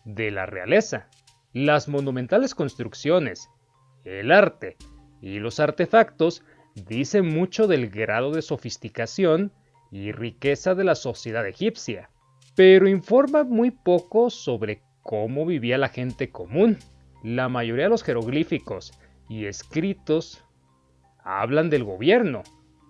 S1: de la realeza. Las monumentales construcciones, el arte y los artefactos dicen mucho del grado de sofisticación y riqueza de la sociedad egipcia, pero informan muy poco sobre cómo vivía la gente común. La mayoría de los jeroglíficos y escritos hablan del gobierno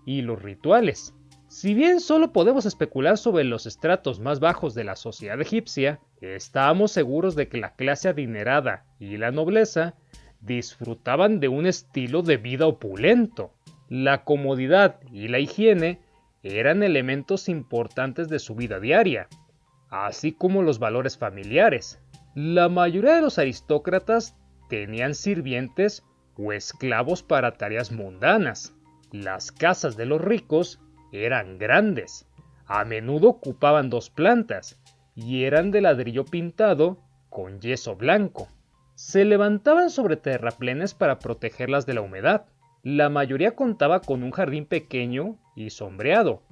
S1: y los rituales. Si bien solo podemos especular sobre los estratos más bajos de la sociedad egipcia, estamos seguros de que la clase adinerada y la nobleza disfrutaban de un estilo de vida opulento. La comodidad y la higiene eran elementos importantes de su vida diaria, así como los valores familiares. La mayoría de los aristócratas tenían sirvientes o esclavos para tareas mundanas. Las casas de los ricos eran grandes, a menudo ocupaban 2 plantas y eran de ladrillo pintado con yeso blanco. Se levantaban sobre terraplenes para protegerlas de la humedad. La mayoría contaba con un jardín pequeño y sombreado,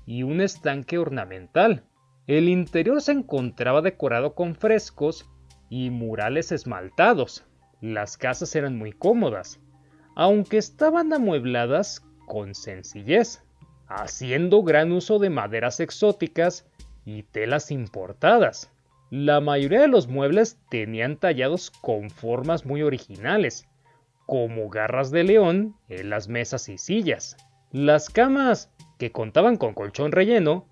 S1: y un estanque ornamental. El interior se encontraba decorado con frescos y murales esmaltados. Las casas eran muy cómodas, aunque estaban amuebladas con sencillez, haciendo gran uso de maderas exóticas y telas importadas. La mayoría de los muebles tenían tallados con formas muy originales, como garras de león en las mesas y sillas. Las camas, que contaban con colchón relleno,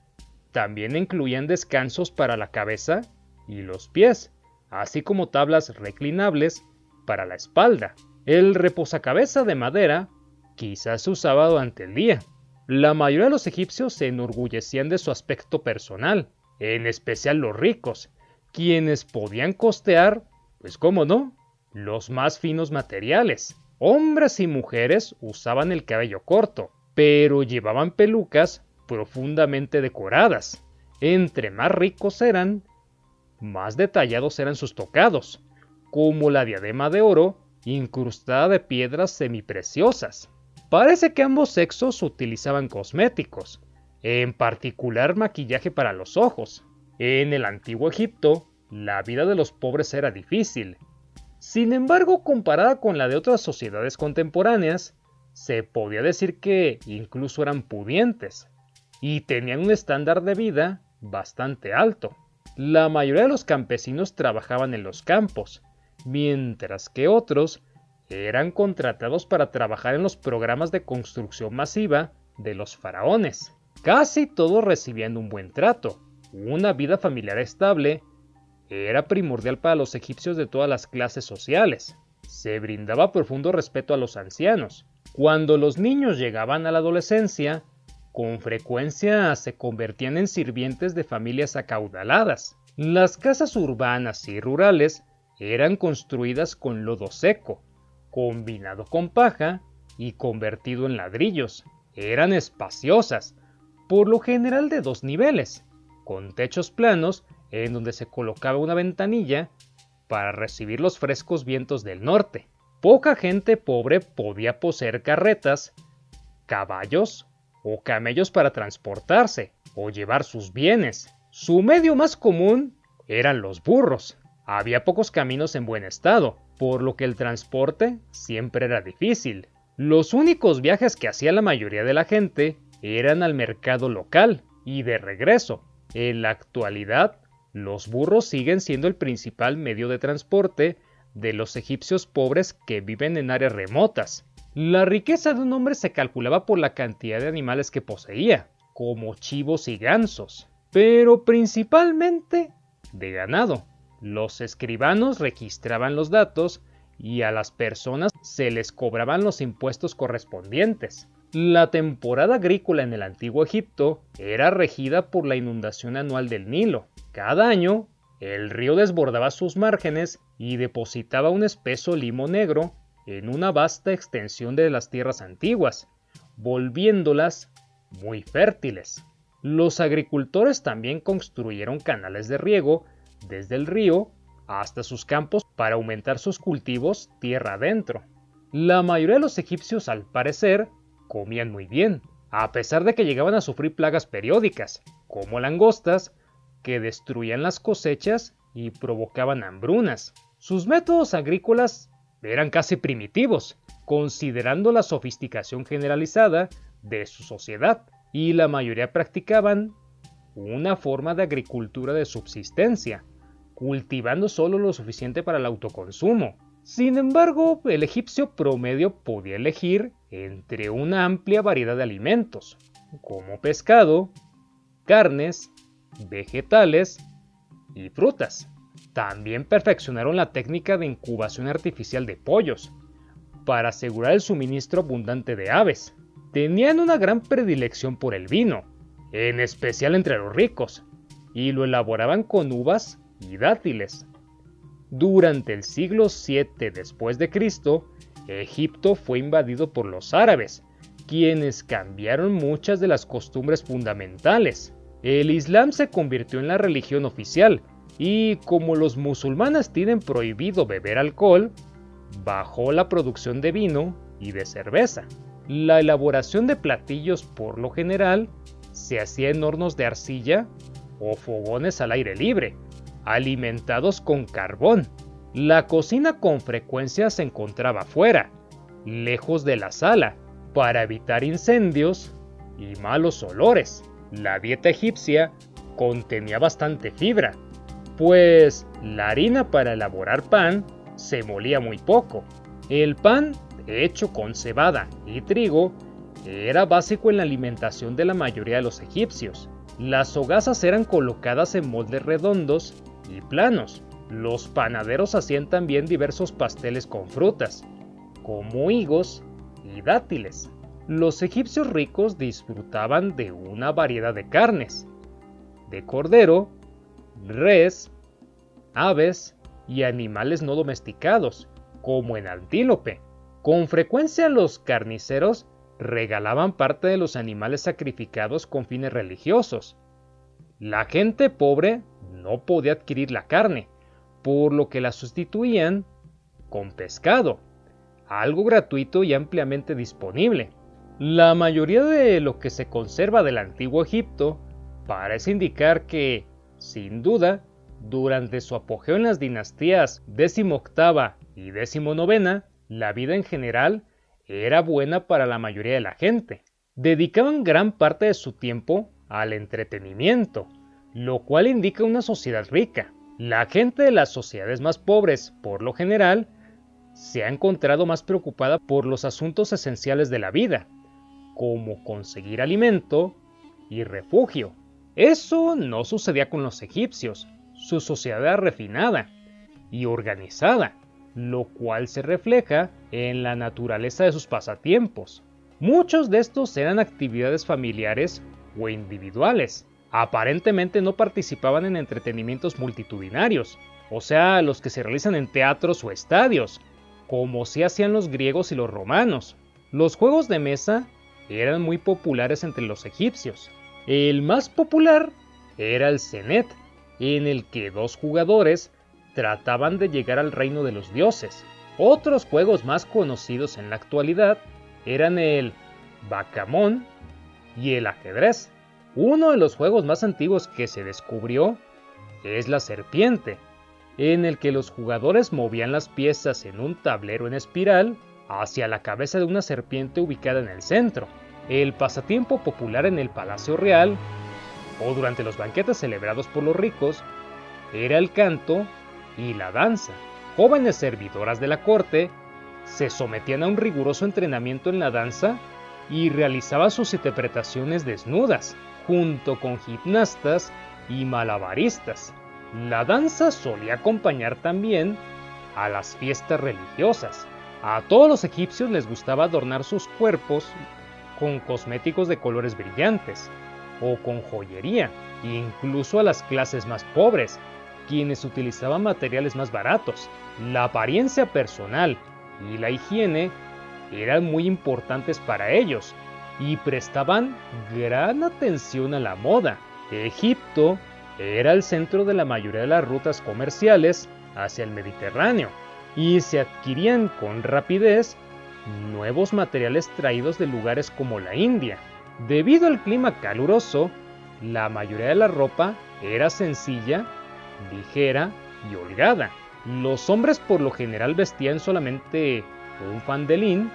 S1: también incluían descansos para la cabeza y los pies, así como tablas reclinables para la espalda. El reposacabezas de madera quizás se usaba durante el día. La mayoría de los egipcios se enorgullecían de su aspecto personal, en especial los ricos, quienes podían costear, pues cómo no, los más finos materiales. Hombres y mujeres usaban el cabello corto, pero llevaban pelucas profundamente decoradas. Entre más ricos eran, más detallados eran sus tocados, como la diadema de oro incrustada de piedras semipreciosas. Parece que ambos sexos utilizaban cosméticos, en particular maquillaje para los ojos. En el antiguo Egipto, la vida de los pobres era difícil. Sin embargo, comparada con la de otras sociedades contemporáneas, se podía decir que incluso eran pudientes y tenían un estándar de vida bastante alto. La mayoría de los campesinos trabajaban en los campos, mientras que otros eran contratados para trabajar en los programas de construcción masiva de los faraones. Casi todos recibían un buen trato. Una vida familiar estable era primordial para los egipcios de todas las clases sociales. Se brindaba profundo respeto a los ancianos. Cuando los niños llegaban a la adolescencia, con frecuencia se convertían en sirvientes de familias acaudaladas. Las casas urbanas y rurales eran construidas con lodo seco, combinado con paja y convertido en ladrillos. Eran espaciosas, por lo general de 2 niveles, con techos planos en donde se colocaba una ventanilla para recibir los frescos vientos del norte. Poca gente pobre podía poseer carretas, caballos o camellos para transportarse o llevar sus bienes. Su medio más común eran los burros. Había pocos caminos en buen estado, por lo que el transporte siempre era difícil. Los únicos viajes que hacía la mayoría de la gente eran al mercado local y de regreso. En la actualidad, los burros siguen siendo el principal medio de transporte de los egipcios pobres que viven en áreas remotas. La riqueza de un hombre se calculaba por la cantidad de animales que poseía, como chivos y gansos, pero principalmente de ganado. Los escribanos registraban los datos y a las personas se les cobraban los impuestos correspondientes. La temporada agrícola en el antiguo Egipto era regida por la inundación anual del Nilo. Cada año, el río desbordaba sus márgenes y depositaba un espeso limo negro en una vasta extensión de las tierras antiguas, volviéndolas muy fértiles. Los agricultores también construyeron canales de riego desde el río hasta sus campos para aumentar sus cultivos tierra adentro. La mayoría de los egipcios, al parecer, comían muy bien, a pesar de que llegaban a sufrir plagas periódicas, como langostas, que destruían las cosechas y provocaban hambrunas. Sus métodos agrícolas eran casi primitivos, considerando la sofisticación generalizada de su sociedad, y la mayoría practicaban una forma de agricultura de subsistencia, cultivando solo lo suficiente para el autoconsumo. Sin embargo, el egipcio promedio podía elegir entre una amplia variedad de alimentos, como pescado, carnes, vegetales y frutas. También perfeccionaron la técnica de incubación artificial de pollos, para asegurar el suministro abundante de aves. Tenían una gran predilección por el vino, en especial entre los ricos, y lo elaboraban con uvas y dátiles. Durante el siglo VII después de Cristo, Egipto fue invadido por los árabes, quienes cambiaron muchas de las costumbres fundamentales. El Islam se convirtió en la religión oficial, y como los musulmanes tienen prohibido beber alcohol, bajó la producción de vino y de cerveza. La elaboración de platillos por lo general se hacía en hornos de arcilla o fogones al aire libre, alimentados con carbón. La cocina con frecuencia se encontraba fuera, lejos de la sala, para evitar incendios y malos olores. La dieta egipcia contenía bastante fibra, pues la harina para elaborar pan se molía muy poco. El pan, hecho con cebada y trigo, era básico en la alimentación de la mayoría de los egipcios. Las hogazas eran colocadas en moldes redondos y planos. Los panaderos hacían también diversos pasteles con frutas, como higos y dátiles. Los egipcios ricos disfrutaban de una variedad de carnes, de cordero, res, aves y animales no domesticados, como el antílope. Con frecuencia los carniceros regalaban parte de los animales sacrificados con fines religiosos. La gente pobre no podía adquirir la carne, por lo que la sustituían con pescado, algo gratuito y ampliamente disponible. La mayoría de lo que se conserva del antiguo Egipto parece indicar que, sin duda, durante su apogeo en las dinastías XVIII y XIX, la vida en general era buena para la mayoría de la gente. Dedicaban gran parte de su tiempo al entretenimiento, lo cual indica una sociedad rica. La gente de las sociedades más pobres, por lo general, se ha encontrado más preocupada por los asuntos esenciales de la vida, como conseguir alimento y refugio. Eso no sucedía con los egipcios. Su sociedad era refinada y organizada, lo cual se refleja en la naturaleza de sus pasatiempos. Muchos de estos eran actividades familiares o individuales. Aparentemente no participaban en entretenimientos multitudinarios, o sea, los que se realizan en teatros o estadios, como sí hacían los griegos y los romanos. Los juegos de mesa eran muy populares entre los egipcios. El más popular era el Senet, en el que dos jugadores trataban de llegar al reino de los dioses. Otros juegos más conocidos en la actualidad eran el backgammon y el ajedrez. Uno de los juegos más antiguos que se descubrió es la serpiente, en el que los jugadores movían las piezas en un tablero en espiral hacia la cabeza de una serpiente ubicada en el centro. El pasatiempo popular en el Palacio Real o durante los banquetes celebrados por los ricos era el canto y la danza. Jóvenes servidoras de la corte se sometían a un riguroso entrenamiento en la danza y realizaban sus interpretaciones desnudas, junto con gimnastas y malabaristas. La danza solía acompañar también a las fiestas religiosas. A todos los egipcios les gustaba adornar sus cuerpos con cosméticos de colores brillantes o con joyería, incluso a las clases más pobres, quienes utilizaban materiales más baratos. La apariencia personal y la higiene eran muy importantes para ellos y prestaban gran atención a la moda. Egipto era el centro de la mayoría de las rutas comerciales hacia el Mediterráneo y se adquirían con rapidez nuevos materiales traídos de lugares como la India. Debido al clima caluroso, la mayoría de la ropa era sencilla, ligera y holgada. Los hombres por lo general vestían solamente un fandelín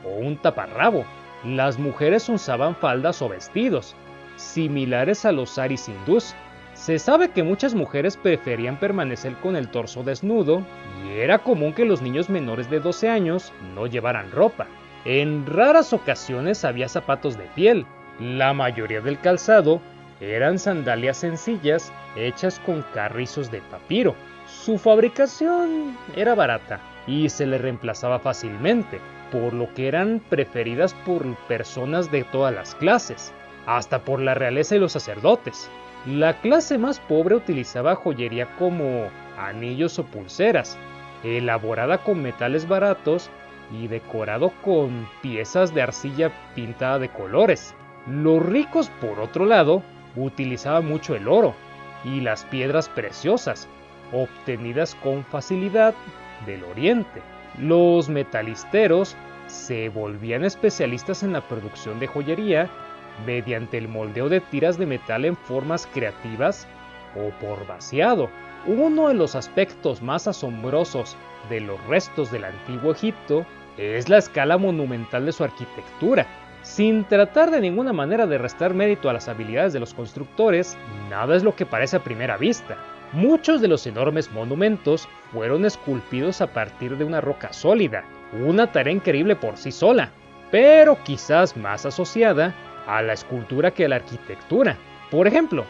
S1: o un taparrabo. Las mujeres usaban faldas o vestidos, similares a los saris hindús. Se sabe que muchas mujeres preferían permanecer con el torso desnudo y era común que los niños menores de 12 años no llevaran ropa. En raras ocasiones había zapatos de piel. La mayoría del calzado eran sandalias sencillas hechas con carrizos de papiro. Su fabricación era barata y se le reemplazaba fácilmente, por lo que eran preferidas por personas de todas las clases, hasta por la realeza y los sacerdotes. La clase más pobre utilizaba joyería como anillos o pulseras, elaborada con metales baratos y decorado con piezas de arcilla pintada de colores. Los ricos, por otro lado, utilizaban mucho el oro y las piedras preciosas, obtenidas con facilidad del oriente. Los metalisteros se volvían especialistas en la producción de joyería mediante el moldeo de tiras de metal en formas creativas o por vaciado. Uno de los aspectos más asombrosos de los restos del antiguo Egipto es la escala monumental de su arquitectura. Sin tratar de ninguna manera de restar mérito a las habilidades de los constructores, nada es lo que parece a primera vista. Muchos de los enormes monumentos fueron esculpidos a partir de una roca sólida, una tarea increíble por sí sola, pero quizás más asociada a la escultura que a la arquitectura. Por ejemplo,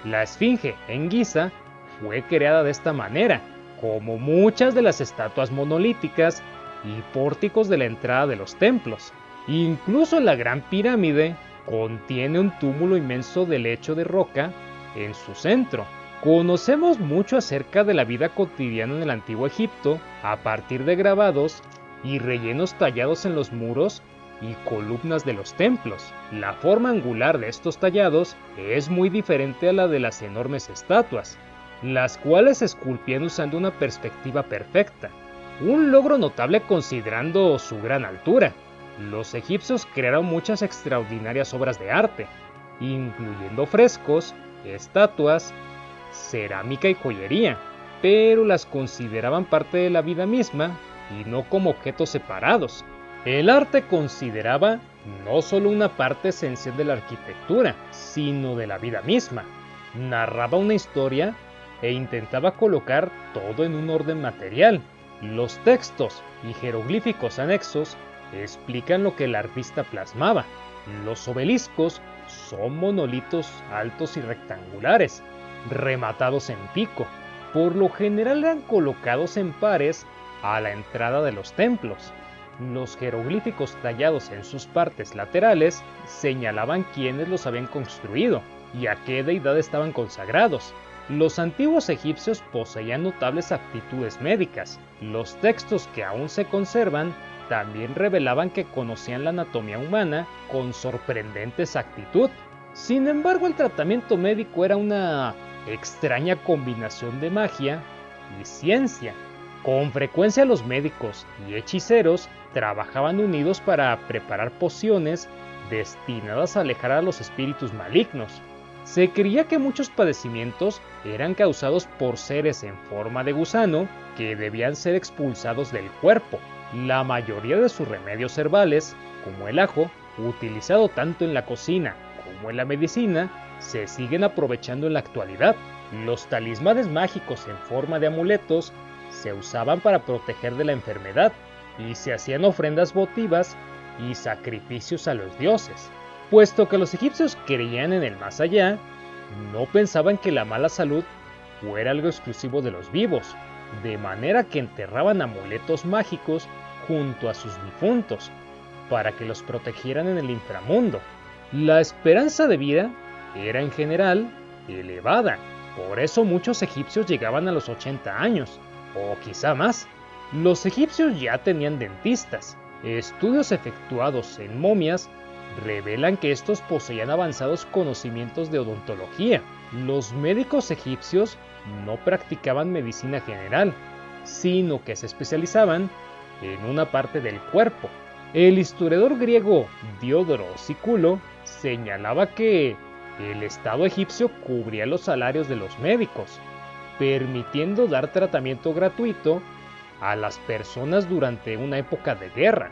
S1: la Esfinge en Giza fue creada de esta manera, como muchas de las estatuas monolíticas y pórticos de la entrada de los templos. Incluso la Gran Pirámide contiene un túmulo inmenso de lecho de roca en su centro. Conocemos mucho acerca de la vida cotidiana en el antiguo Egipto a partir de grabados y rellenos tallados en los muros y columnas de los templos. La forma angular de estos tallados es muy diferente a la de las enormes estatuas, las cuales se esculpían usando una perspectiva perfecta, un logro notable considerando su gran altura. Los egipcios crearon muchas extraordinarias obras de arte, incluyendo frescos, estatuas, cerámica y joyería, pero las consideraban parte de la vida misma y no como objetos separados. El arte consideraba no solo una parte esencial de la arquitectura, sino de la vida misma. Narraba una historia e intentaba colocar todo en un orden material. Los textos y jeroglíficos anexos explican lo que el artista plasmaba. Los obeliscos son monolitos altos y rectangulares, rematados en pico. Por lo general eran colocados en pares a la entrada de los templos. Los jeroglíficos tallados en sus partes laterales señalaban quiénes los habían construido y a qué deidad estaban consagrados. Los antiguos egipcios poseían notables aptitudes médicas. Los textos que aún se conservan también revelaban que conocían la anatomía humana con sorprendente exactitud. Sin embargo, el tratamiento médico era una extraña combinación de magia y ciencia. Con frecuencia los médicos y hechiceros trabajaban unidos para preparar pociones destinadas a alejar a los espíritus malignos. Se creía que muchos padecimientos eran causados por seres en forma de gusano que debían ser expulsados del cuerpo. La mayoría de sus remedios herbales, como el ajo, utilizado tanto en la cocina como en la medicina, se siguen aprovechando en la actualidad. Los talismanes mágicos en forma de amuletos se usaban para proteger de la enfermedad y se hacían ofrendas votivas y sacrificios a los dioses. Puesto que los egipcios creían en el más allá, no pensaban que la mala salud fuera algo exclusivo de los vivos, de manera que enterraban amuletos mágicos junto a sus difuntos, para que los protegieran en el inframundo. La esperanza de vida era en general elevada, por eso muchos egipcios llegaban a los 80 años, o quizá más. Los egipcios ya tenían dentistas. Estudios efectuados en momias revelan que estos poseían avanzados conocimientos de odontología. Los médicos egipcios no practicaban medicina general, sino que se especializaban en una parte del cuerpo. El historiador griego Diodoro Sículo señalaba que el Estado egipcio cubría los salarios de los médicos, permitiendo dar tratamiento gratuito a las personas durante una época de guerra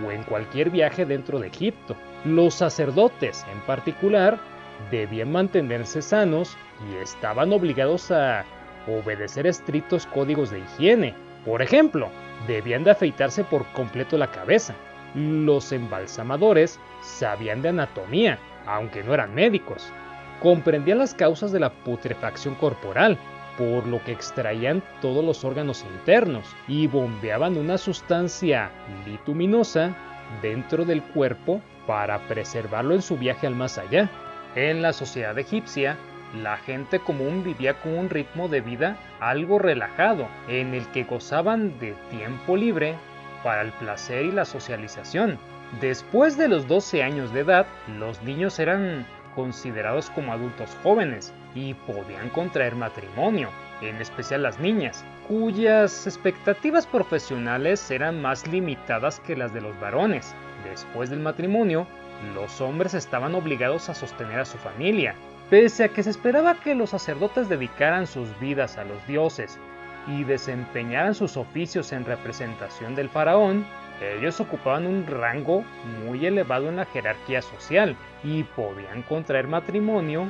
S1: o en cualquier viaje dentro de Egipto. Los sacerdotes, en particular, debían mantenerse sanos y estaban obligados a obedecer estrictos códigos de higiene. Por ejemplo, debían de afeitarse por completo la cabeza. Los embalsamadores sabían de anatomía, aunque no eran médicos. Comprendían las causas de la putrefacción corporal, por lo que extraían todos los órganos internos y bombeaban una sustancia bituminosa dentro del cuerpo para preservarlo en su viaje al más allá. En la sociedad egipcia, la gente común vivía con un ritmo de vida algo relajado, en el que gozaban de tiempo libre para el placer y la socialización. Después de los 12 años de edad, los niños eran considerados como adultos jóvenes y podían contraer matrimonio, en especial las niñas, cuyas expectativas profesionales eran más limitadas que las de los varones. Después del matrimonio, los hombres estaban obligados a sostener a su familia. Pese a que se esperaba que los sacerdotes dedicaran sus vidas a los dioses y desempeñaran sus oficios en representación del faraón, ellos ocupaban un rango muy elevado en la jerarquía social y podían contraer matrimonio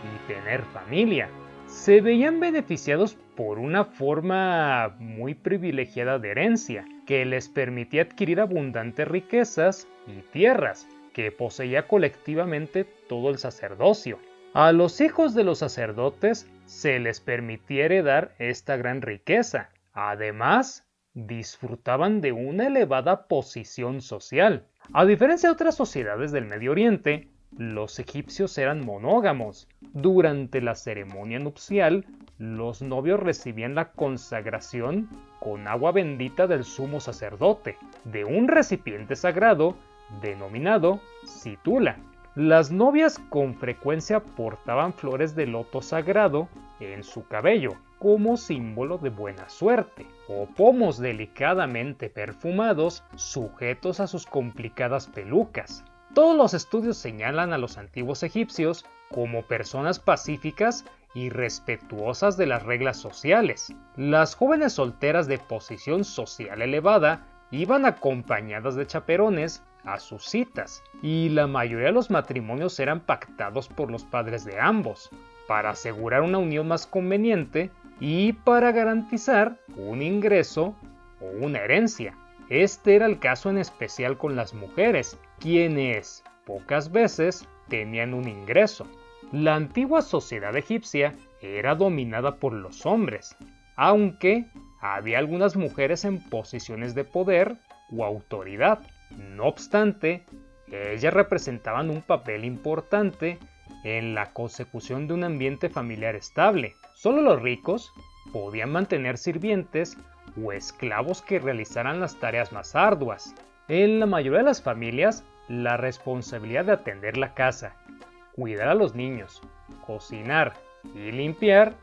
S1: y tener familia. Se veían beneficiados por una forma muy privilegiada de herencia, que les permitía adquirir abundantes riquezas y tierras, que poseía colectivamente todo el sacerdocio. A los hijos de los sacerdotes se les permitía heredar esta gran riqueza. Además, disfrutaban de una elevada posición social. A diferencia de otras sociedades del Medio Oriente, los egipcios eran monógamos. Durante la ceremonia nupcial, los novios recibían la consagración con agua bendita del sumo sacerdote, de un recipiente sagrado denominado situla. Las novias con frecuencia portaban flores de loto sagrado en su cabello, como símbolo de buena suerte, o pomos delicadamente perfumados sujetos a sus complicadas pelucas. Todos los estudios señalan a los antiguos egipcios como personas pacíficas y respetuosas de las reglas sociales. Las jóvenes solteras de posición social elevada iban acompañadas de chaperones a sus citas, y la mayoría de los matrimonios eran pactados por los padres de ambos, para asegurar una unión más conveniente y para garantizar un ingreso o una herencia. Este era el caso en especial con las mujeres, quienes pocas veces tenían un ingreso. La antigua sociedad egipcia era dominada por los hombres, aunque había algunas mujeres en posiciones de poder o autoridad. No obstante, ellas representaban un papel importante en la consecución de un ambiente familiar estable. Solo los ricos podían mantener sirvientes o esclavos que realizaran las tareas más arduas. En la mayoría de las familias, la responsabilidad de atender la casa, cuidar a los niños, cocinar y limpiar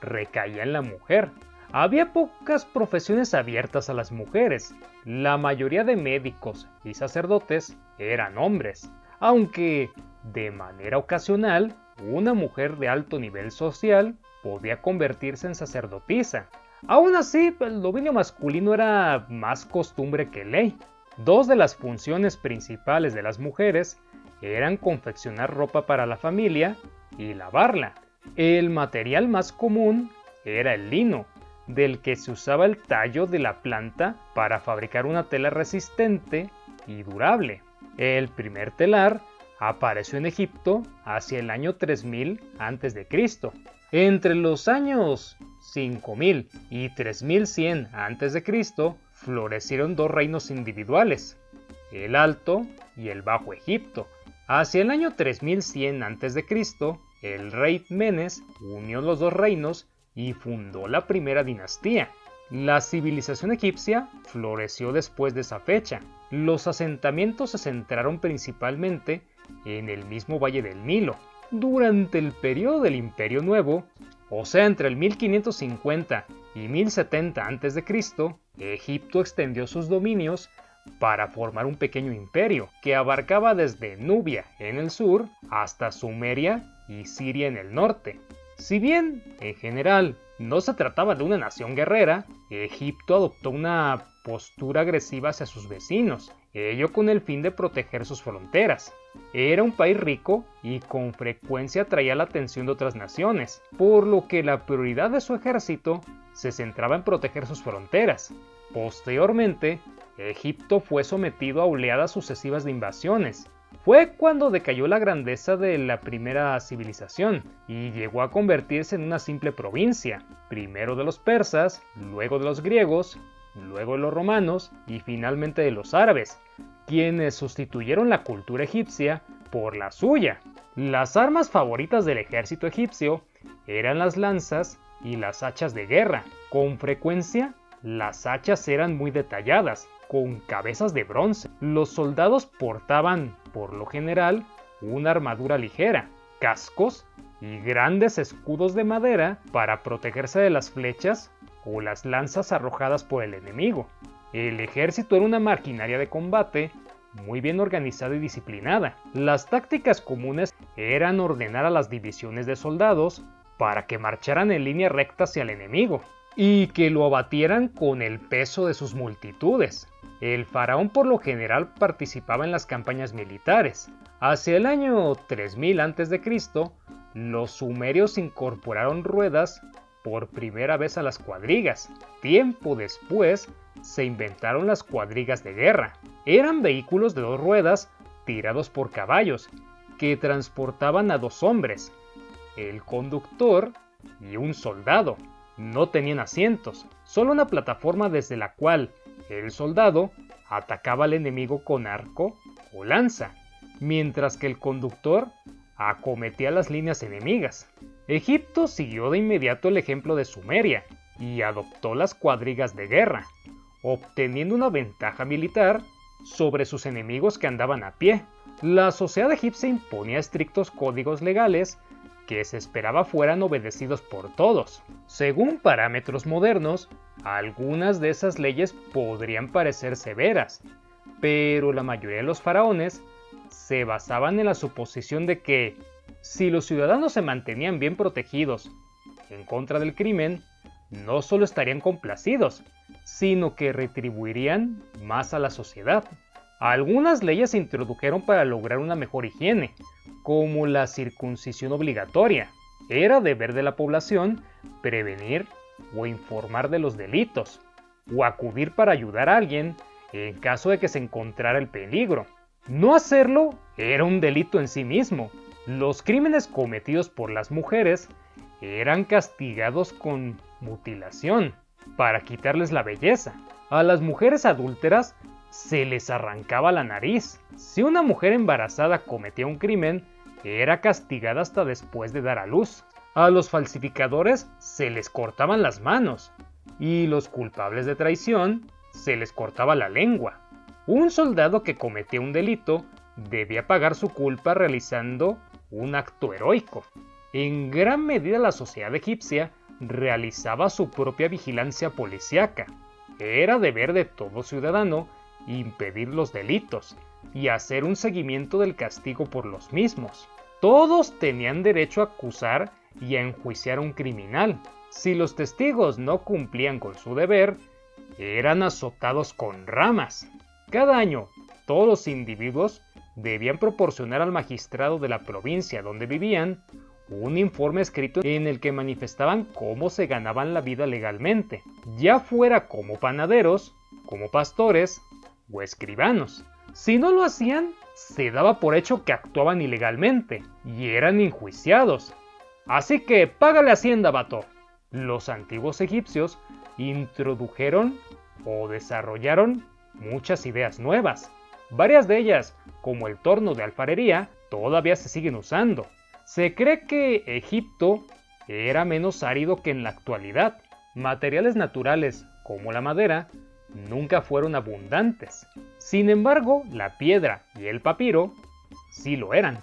S1: recaía en la mujer. Había pocas profesiones abiertas a las mujeres. La mayoría de médicos y sacerdotes eran hombres, aunque de manera ocasional una mujer de alto nivel social podía convertirse en sacerdotisa. Aún así, el dominio masculino era más costumbre que ley. Dos de las funciones principales de las mujeres eran confeccionar ropa para la familia y lavarla. El material más común era el lino, del que se usaba el tallo de la planta para fabricar una tela resistente y durable. El primer telar apareció en Egipto hacia el año 3000 a.C. Entre los años 5000 y 3100 a.C. florecieron dos reinos individuales, el Alto y el Bajo Egipto. Hacia el año 3100 a.C., el rey Menes unió los dos reinos y fundó la primera dinastía. La civilización egipcia floreció después de esa fecha. Los asentamientos se centraron principalmente en el mismo valle del Nilo. Durante el periodo del Imperio Nuevo, o sea entre el 1550 y 1070 a.C., Egipto extendió sus dominios para formar un pequeño imperio que abarcaba desde Nubia en el sur hasta Sumeria y Siria en el norte. Si bien, en general, no se trataba de una nación guerrera, Egipto adoptó una postura agresiva hacia sus vecinos, ello con el fin de proteger sus fronteras. Era un país rico y con frecuencia atraía la atención de otras naciones, por lo que la prioridad de su ejército se centraba en proteger sus fronteras. Posteriormente, Egipto fue sometido a oleadas sucesivas de invasiones. Fue cuando decayó la grandeza de la primera civilización y llegó a convertirse en una simple provincia, primero de los persas, luego de los griegos, luego de los romanos y finalmente de los árabes, quienes sustituyeron la cultura egipcia por la suya. Las armas favoritas del ejército egipcio eran las lanzas y las hachas de guerra. Con frecuencia, las hachas eran muy detalladas, con cabezas de bronce. Los soldados portaban, por lo general, una armadura ligera, cascos y grandes escudos de madera para protegerse de las flechas o las lanzas arrojadas por el enemigo. El ejército era una maquinaria de combate muy bien organizada y disciplinada. Las tácticas comunes eran ordenar a las divisiones de soldados para que marcharan en línea recta hacia el enemigo y que lo abatieran con el peso de sus multitudes. El faraón por lo general participaba en las campañas militares. Hacia el año 3000 a.C., los sumerios incorporaron ruedas por primera vez a las cuadrigas. Tiempo después se inventaron las cuadrigas de guerra. Eran vehículos de 2 ruedas tirados por caballos que transportaban a 2 hombres, el conductor y un soldado. No tenían asientos, solo una plataforma desde la cual el soldado atacaba al enemigo con arco o lanza, mientras que el conductor acometía las líneas enemigas. Egipto siguió de inmediato el ejemplo de Sumeria y adoptó las cuadrigas de guerra, obteniendo una ventaja militar sobre sus enemigos que andaban a pie. La sociedad egipcia imponía estrictos códigos legales que se esperaba fueran obedecidos por todos. Según parámetros modernos, algunas de esas leyes podrían parecer severas, pero la mayoría de los faraones se basaban en la suposición de que, si los ciudadanos se mantenían bien protegidos en contra del crimen, no solo estarían complacidos, sino que retribuirían más a la sociedad. Algunas leyes se introdujeron para lograr una mejor higiene, como la circuncisión obligatoria. Era deber de la población prevenir o informar de los delitos, o acudir para ayudar a alguien en caso de que se encontrara el peligro. No hacerlo era un delito en sí mismo. Los crímenes cometidos por las mujeres eran castigados con mutilación para quitarles la belleza. A las mujeres adúlteras se les arrancaba la nariz. Si una mujer embarazada cometía un crimen, era castigada hasta después de dar a luz. A los falsificadores se les cortaban las manos y los culpables de traición se les cortaba la lengua. Un soldado que cometía un delito debía pagar su culpa realizando un acto heroico. En gran medida la sociedad egipcia realizaba su propia vigilancia policíaca. Era deber de todo ciudadano impedir los delitos y hacer un seguimiento del castigo por los mismos. Todos tenían derecho a acusar y a enjuiciar a un criminal. Si los testigos no cumplían con su deber, eran azotados con ramas. Cada año, todos los individuos debían proporcionar al magistrado de la provincia donde vivían un informe escrito en el que manifestaban cómo se ganaban la vida legalmente, ya fuera como panaderos, como pastores o escribanos. Si no lo hacían, se daba por hecho que actuaban ilegalmente y eran enjuiciados. Así que págale hacienda, vato. Los antiguos egipcios introdujeron o desarrollaron muchas ideas nuevas. Varias de ellas, como el torno de alfarería, todavía se siguen usando. Se cree que Egipto era menos árido que en la actualidad. Materiales naturales, como la madera, nunca fueron abundantes. Sin embargo, la piedra y el papiro sí lo eran.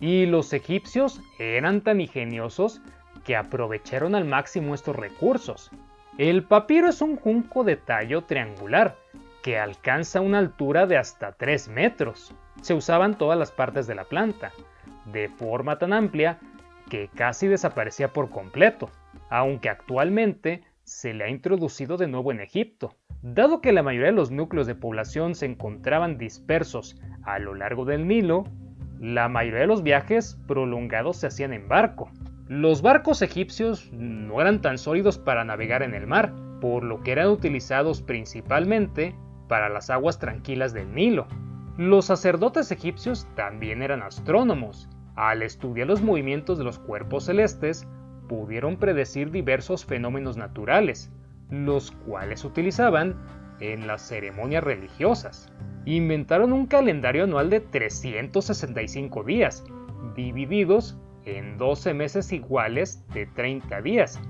S1: Y los egipcios eran tan ingeniosos que aprovecharon al máximo estos recursos. El papiro es un junco de tallo triangular que alcanza una altura de hasta 3 metros. Se usaban todas las partes de la planta, de forma tan amplia que casi desaparecía por completo, aunque actualmente se le ha introducido de nuevo en Egipto. Dado que la mayoría de los núcleos de población se encontraban dispersos a lo largo del Nilo, la mayoría de los viajes prolongados se hacían en barco. Los barcos egipcios no eran tan sólidos para navegar en el mar, por lo que eran utilizados principalmente para las aguas tranquilas del Nilo. Los sacerdotes egipcios también eran astrónomos. Al estudiar los movimientos de los cuerpos celestes, pudieron predecir diversos fenómenos naturales, los cuales utilizaban en las ceremonias religiosas. Inventaron un calendario anual de 365 días, divididos en 12 meses iguales de 30 días,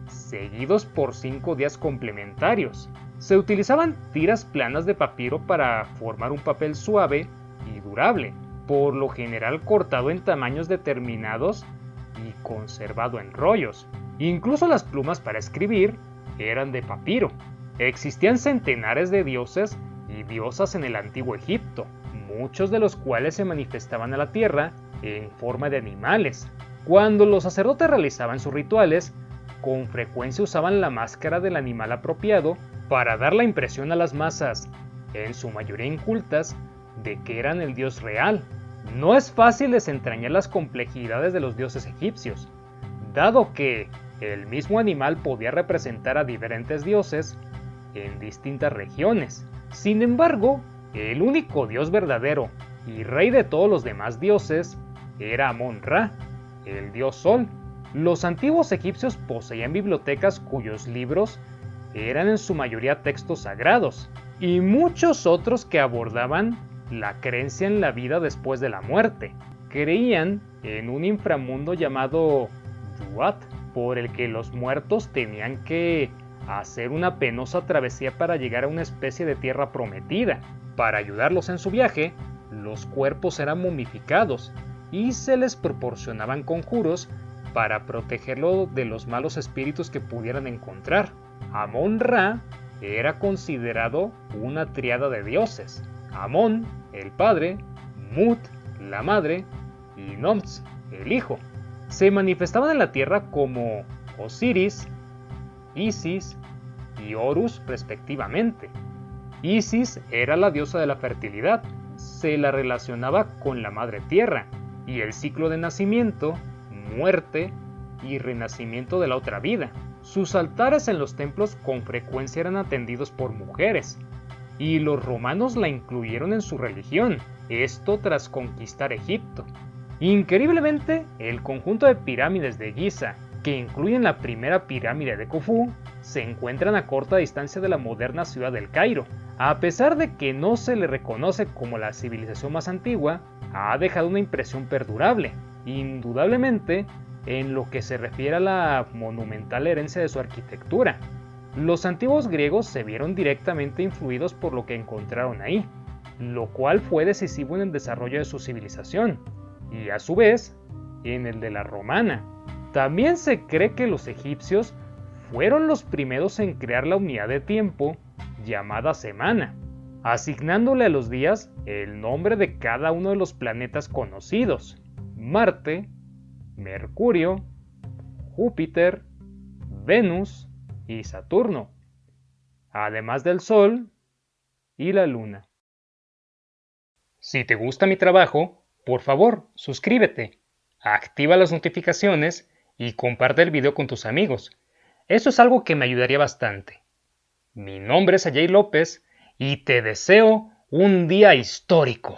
S1: seguidos por 5 días complementarios. Se utilizaban tiras planas de papiro para formar un papel suave y durable, por lo general cortado en tamaños determinados y conservado en rollos. Incluso las plumas para escribir eran de papiro. Existían centenares de dioses y diosas en el antiguo Egipto, muchos de los cuales se manifestaban a la tierra en forma de animales. Cuando los sacerdotes realizaban sus rituales, con frecuencia usaban la máscara del animal apropiado para dar la impresión a las masas, en su mayoría incultas, de que eran el dios real. No es fácil desentrañar las complejidades de los dioses egipcios, dado que el mismo animal podía representar a diferentes dioses en distintas regiones. Sin embargo, el único dios verdadero y rey de todos los demás dioses era Amón-Ra, el dios Sol. Los antiguos egipcios poseían bibliotecas cuyos libros eran en su mayoría textos sagrados, y muchos otros que abordaban la creencia en la vida después de la muerte. Creían en un inframundo llamado Duat, por el que los muertos tenían que hacer una penosa travesía para llegar a una especie de tierra prometida. Para ayudarlos en su viaje, los cuerpos eran momificados y se les proporcionaban conjuros para protegerlo de los malos espíritus que pudieran encontrar. Amón-Ra era considerado una tríada de dioses: Amón, el padre; Mut, la madre; y Noms, el hijo. Se manifestaban en la tierra como Osiris, Isis y Horus respectivamente. Isis era la diosa de la fertilidad, se la relacionaba con la madre tierra y el ciclo de nacimiento, muerte y renacimiento de la otra vida. Sus altares en los templos con frecuencia eran atendidos por mujeres, y los romanos la incluyeron en su religión, esto tras conquistar Egipto. Increíblemente, el conjunto de pirámides de Giza, que incluyen la primera pirámide de Khufu, se encuentran a corta distancia de la moderna ciudad del Cairo. A pesar de que no se le reconoce como la civilización más antigua, ha dejado una impresión perdurable, indudablemente, en lo que se refiere a la monumental herencia de su arquitectura. Los antiguos griegos se vieron directamente influidos por lo que encontraron ahí, lo cual fue decisivo en el desarrollo de su civilización, y a su vez, en el de la romana. También se cree que los egipcios fueron los primeros en crear la unidad de tiempo llamada semana, asignándole a los días el nombre de cada uno de los planetas conocidos: Marte, Mercurio, Júpiter, Venus y Saturno, además del Sol y la Luna. Si te gusta mi trabajo, por favor, suscríbete, activa las notificaciones y comparte el video con tus amigos. Eso es algo que me ayudaría bastante. Mi nombre es Ajay López y te deseo un día histórico.